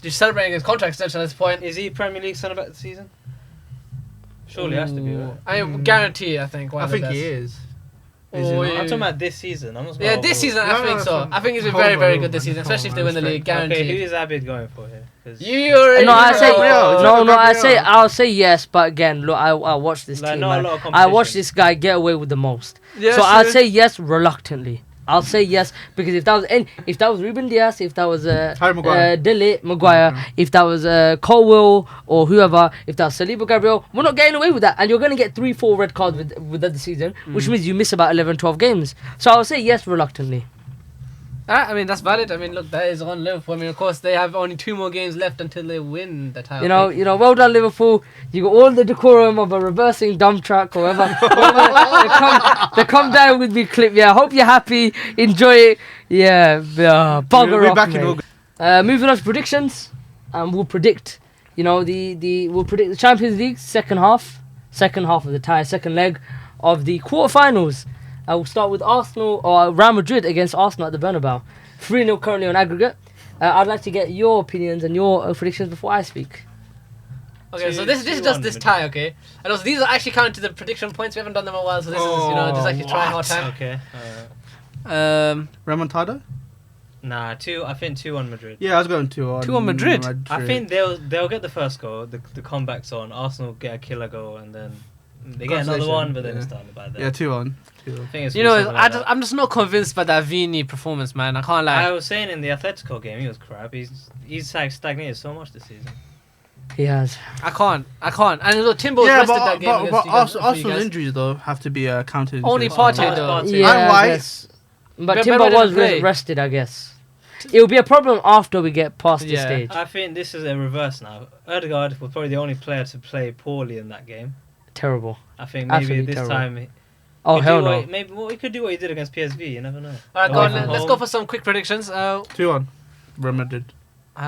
he's celebrating his contract extension at this point. Is he Premier League centre back this season? Surely has to be, right? I mean, guarantee, I think. One I of the think best. he is. Is he Oh, not? yeah. I'm talking about this season. I'm not talking Yeah, about this overall. season I No, think no, so. from- I think he's been from very, very overall, good this season, from especially if they win the overall, league, respect. guaranteed. Okay, who is Abid going for here? 'Cause You already No, I say Gabriel. no. Gabriel. I'll say yes, but again, look, I watched this like, team. not a Man. lot of I watched competition. this guy get away with the most. Yeah, So I'll sure. say yes reluctantly. I'll say yes because if that was Ruben Diaz, if that was Harry Maguire. Maguire, if that was Colwell or whoever, if that was Saliba Gabriel, we're not getting away with that, and you're going to get 3-4 red cards within the season, which means you miss about 11-12 games. So I'll say yes reluctantly. I mean, that's valid. I mean, look, that is on Liverpool. I mean, of course, they have only 2 more games left until they win the title. You know, well done Liverpool. You got all the decorum of a reversing dump truck or whatever. they come down with me clip. Yeah, I hope you're happy. Enjoy it. Yeah, bugger We'll be off, back in mate. August. Moving on to predictions, we'll predict. You know, we'll predict the Champions League second half of the tie, second leg of the quarterfinals. We'll start with Arsenal or Real Madrid against Arsenal at the Bernabeu. 3-0 currently on aggregate. I'd like to get your opinions and your predictions before I speak. Okay, so Two- this is 2-1 just this tie, okay? And also, these are actually counted to the prediction points. We haven't done them in a while, so this is, just actually trying our time. Okay. Remontada? Nah, I think 2-1 Madrid. Yeah, I was going 2-1. 2-1 Madrid. I think they'll get the first goal. The comeback's on. Arsenal get a killer goal, and then they get another Consolation, one, but then yeah. it's done by then. Yeah, 2-1. I think it's You gonna know, be something like that. I'm just not convinced by that Vini performance, man. I can't lie. I was saying in the Atletico game, he was crap. He's like stagnated so much this season. He has. I can't. And look, Timber was Yeah, rested that game but against you guys, for you Arsenal's guys. injuries, though, have to be counted. into Only this. Partey, Oh, though. Partey. Yeah, And I White. guess. But But Timber Beba was didn't play. rested, I guess. It'll be a problem after we get past this Yeah. stage. I think this is a reverse now. Odegaard was probably the only player to play poorly in that game. Terrible. I think maybe Absolutely this terrible. time Oh, he hell do no. what- maybe he could do what he did against PSV. You never know. Alright, go Away on. from Let's home. go for some quick predictions. 2-1. Real Madrid. Real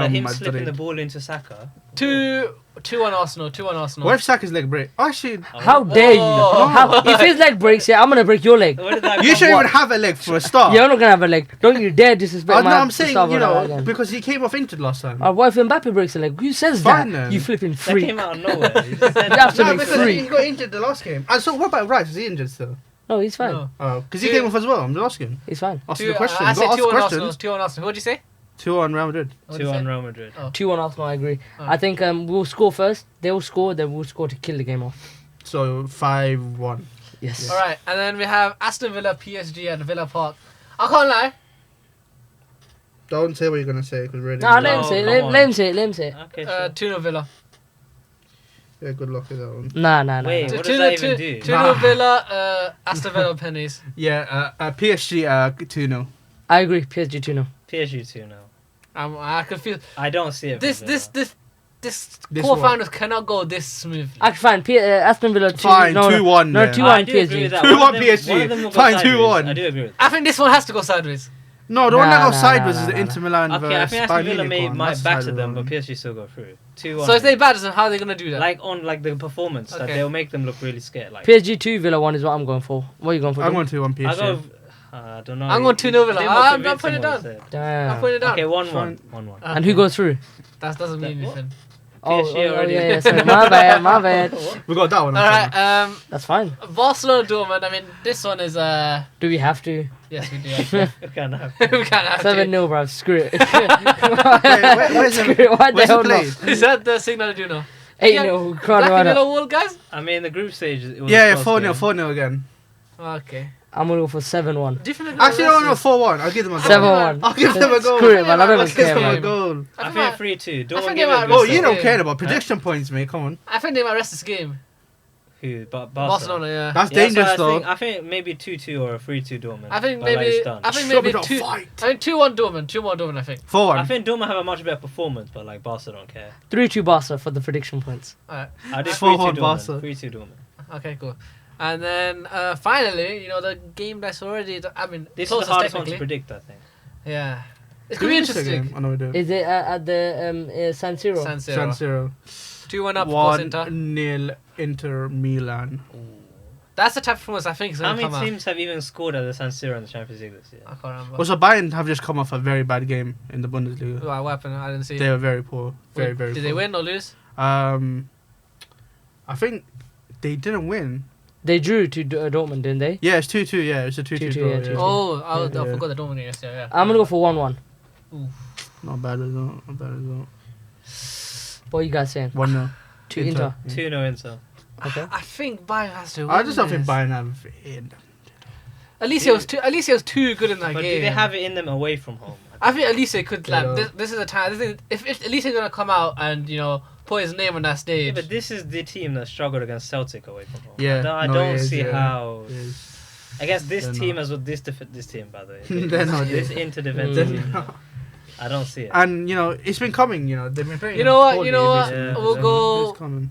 Like him Madrid. slipping the ball into Saka. 2-1 Arsenal. 2-1 Arsenal. What if Saka's leg break? Actually, How dare you? Oh. If his leg breaks, yeah, I'm going to break your leg. Where did that you come shouldn't from? even have a leg for a start. You're not going to have a leg. Don't you dare disrespect No, my I'm saying, Gustavo you like know, that again. because he came off injured last time. What if Mbappe breaks a leg? Who says Fine that? then. You flipping That freak. came out of nowhere. He just said You have to No, be because free. he got injured the last game. And so what about Rice? Is he injured still? No, he's fine. No. Oh, because he Two- came off as well. I'm just asking. He's fine. Ask Two- the question. I Go said ask 2-1 Arsenal. questions. 2-1 Arsenal. What'd you say? 2-1 Real Madrid. What'd you 2-1 say? Real Madrid. Oh. 2-1 Arsenal, I agree. Oh. I think we'll score first. They'll score, then we'll score to kill the game off. So 5-1. Yes. All right, and then we have Aston Villa, PSG, at Villa Park. I can't lie. Don't say what you're gonna say, because really. Nah, No, let him say it. come Let on. let him say it. Let him say it. Okay, sure. 2-0 Villa. Yeah, good luck with that one. Nah. Wait. nah. What does that even do? 2-0 Villa, Aston Villa pennies. Yeah, PSG 2-0. I agree. PSG 2-0. PSG 2 now. I can feel I don't see it. this for Villa. this This quarterfinals cannot go this smoothly. Actually, fine. Aston Villa 2. Fine, no, 2-1. No, yeah. 2-1 I do agree with PSG. that. 2-1 One of them- PSG. one of them will go Fine, sideways. 2-1. I do agree with that. I think this one has to go sideways. No, the one that Nah, goes nah, sideways nah, is the nah, Inter nah. Milan Okay, I versus think Aston Bayern Villa Munich one. might That's batter side them, one. but PSG still go through. 2-1. So if they batter them, how are they gonna do that? like the performance, that Okay. they'll make them look really scared. Like PSG 2, Villa 1 is what I'm going for. What are you going for? I'm Dom? going 2-1 PSG. I go. I don't know. I'm going 2-0 Villa. Be more I'm convincing putting it what down. you said. Damn. I'm putting it down. Okay, 1-1. Fine. 1-1. And who goes through? That doesn't mean What? anything. PSG already. yeah. Sorry, my bad. We got that one. All right, That's fine. Barcelona Dortmund. I mean, this one is Do we have to? yes, we do. Actually. We can't have. we can't have 7-0, bro. Screw it. where's Screw it? it. Why the Where's hell it not? played? Is that the signal do now? 8-0. Black Crowd and around. yellow wall, guys. I mean, the group stage. It was Yeah, a close 4-0, game. 4-0 again. Okay. I'm going to go for 7-1. Do you think Actually, no, 4-1. I'll give them a goal. 7-1. I'll give them a goal. Screw it, man. I don't I'll even give care, them a man. goal. I I think think 3-2. I Don't think give they it might a Oh, rest you it. don't Yeah. care about prediction points, mate. Come on. I think they might rest this game. Who? Barcelona, yeah. That's Yeah, dangerous, that's what though. I think maybe 2-2 or a 3-2 Dortmund. I think But, like, maybe. it's done. I think Show me maybe the 2. fight. I think 2-1 Dortmund. 2-1 Dortmund. I think. 4-1. I think Dortmund have a much better performance, but like Barca don't care. 3-2 Barca for the prediction points. Alright. I did 4-1 3-2 Barca. Dortmund. 3-2 Dortmund. Okay, cool. And then finally, you know, the game that's already. I mean, This is closest the hardest one to technically. predict, I think. Yeah. It's gonna be interesting. I know we do. Is it at the San Siro? San San Siro. Siro. 2-1 up for Inter. 1-0 Inter Milan. That's the type of performance I think is How gonna many come out. teams have even scored at the San Siro in the Champions League this year? I can't remember. Also, Bayern have just come off a very bad game in the Bundesliga. What happened? I didn't see. They were very poor. Very, Did poor. they win or lose? I think they didn't win. They drew to Dortmund, didn't they? Yeah, it's 2-2. Yeah, it's a 2-2 draw. yeah, Yeah. 2-2. Oh, I Yeah. forgot the Dortmund game yesterday. Yeah. I'm gonna go for 1-1. Not bad result. Not bad result. What are you guys saying? 1-0. To Inter. 2-0 Inter. Okay. I think Bayern has to. I just don't win think this. Bayern have it in them. Alicia was too good in that But game. do they have it in them away from home? I think Alicia could. They don't. This is the time. If Alicia's gonna come out and put his name on that Yeah, stage. but this is the team that struggled against Celtic away from home. Yeah, I no, don't it is, see yeah. how. It is. Against this They're team not. as well, this team by the way. They're not, This yeah. Inter They're defensive team. not. I don't see it. And it's been coming. They've been playing. You know what? poorly You know what? recently. Yeah. We'll go. It's coming.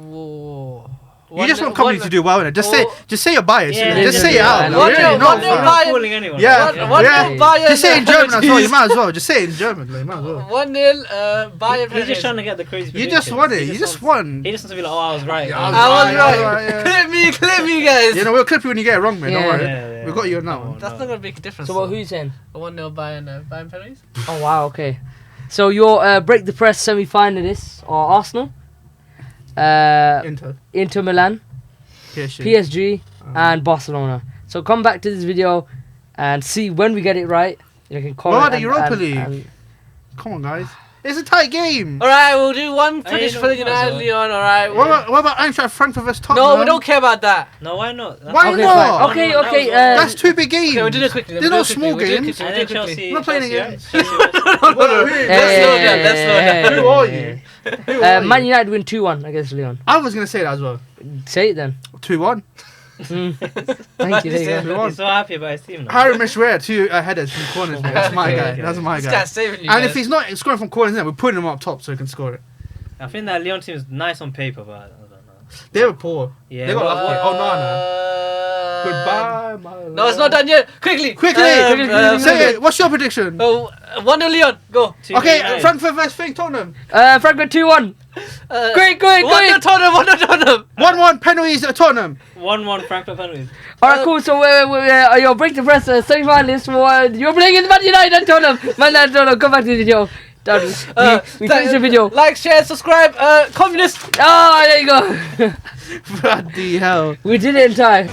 Whoa. You just want company to do well in it. Just say you're biased. Yeah, just yeah, say it yeah, out. I know. You're One really nil, not, one nil fam. I'm not Bayern. fooling anyone. Yeah. One Yeah. nil Bayern. Just say it in German as well. You might as well. Just say it in German. Like, you might as well. 1-0 Bayern. He's just trying to get the crazy. You just predictions. won it. He You just wants- won. He just wants to be like, oh, I was right. Yeah, I was right. yeah. Clip me, guys. We'll clip you when you get it wrong, man. Don't Yeah. worry. Yeah. We got you on that one. Oh, That's no. not gonna make a difference. So what? Who you saying? 1-0 Bayern. Bayern penalties. Oh wow. Okay. So your break the press semi-finalists are Arsenal, Inter. Inter Milan, PSG. PSG, and Barcelona. So come back to this video and see when we get it right. You can comment. What about the and- Europa and- League? and- Come on, guys. It's a tight game. All right, we'll do one Hey, finish no, for the might as United well. Leon. All right. What about Eintracht Frankfurt vs Tottenham? No, we don't care about that. No, why not? Why Okay, not? fine. Okay, That okay. was- That's two big games. Okay, we'll do it quickly. They're not small games. And then Chelsea. We're not playing Chelsea, again. Chelsea- Let's slow down. Let's slow down. Who are you? Who are you? Man United win 2-1 against Leon. I was gonna say that as well. Say it then. 2-1. Mm. Thank you. There you go. 2-1. He's so happy about his team now. Harry Mishware, 2 headers from corners, mate. That's my Okay, guy. okay. That's my This guy. guy's saving you. And guys. if he's not scoring from corners, then we're putting him up top so he can score it. I think that Leon team is nice on paper, but I don't know. They were poor. Yeah, They got well, lucky. Oh, no. Uh, Goodbye, my No, it's not done yet. Quickly. Quickly. Say it. What's your prediction? Oh, 1-0 Leon. Go. 2 Okay, United. Frankfurt vs Tottenham. Frankfurt 2-1. Great. 1-0 Tottenham. 1-0 Tottenham. 1-1 penalties at Tottenham. 1-1 Frankfurt penalties. Alright, cool. So your break the press semi-finalists for you're playing in Man United and Tottenham. Man United, Tottenham. Come back to the video. Done. We finished the video. Like, share, subscribe. Communist. Oh, there you go. Bloody hell. We did it in time.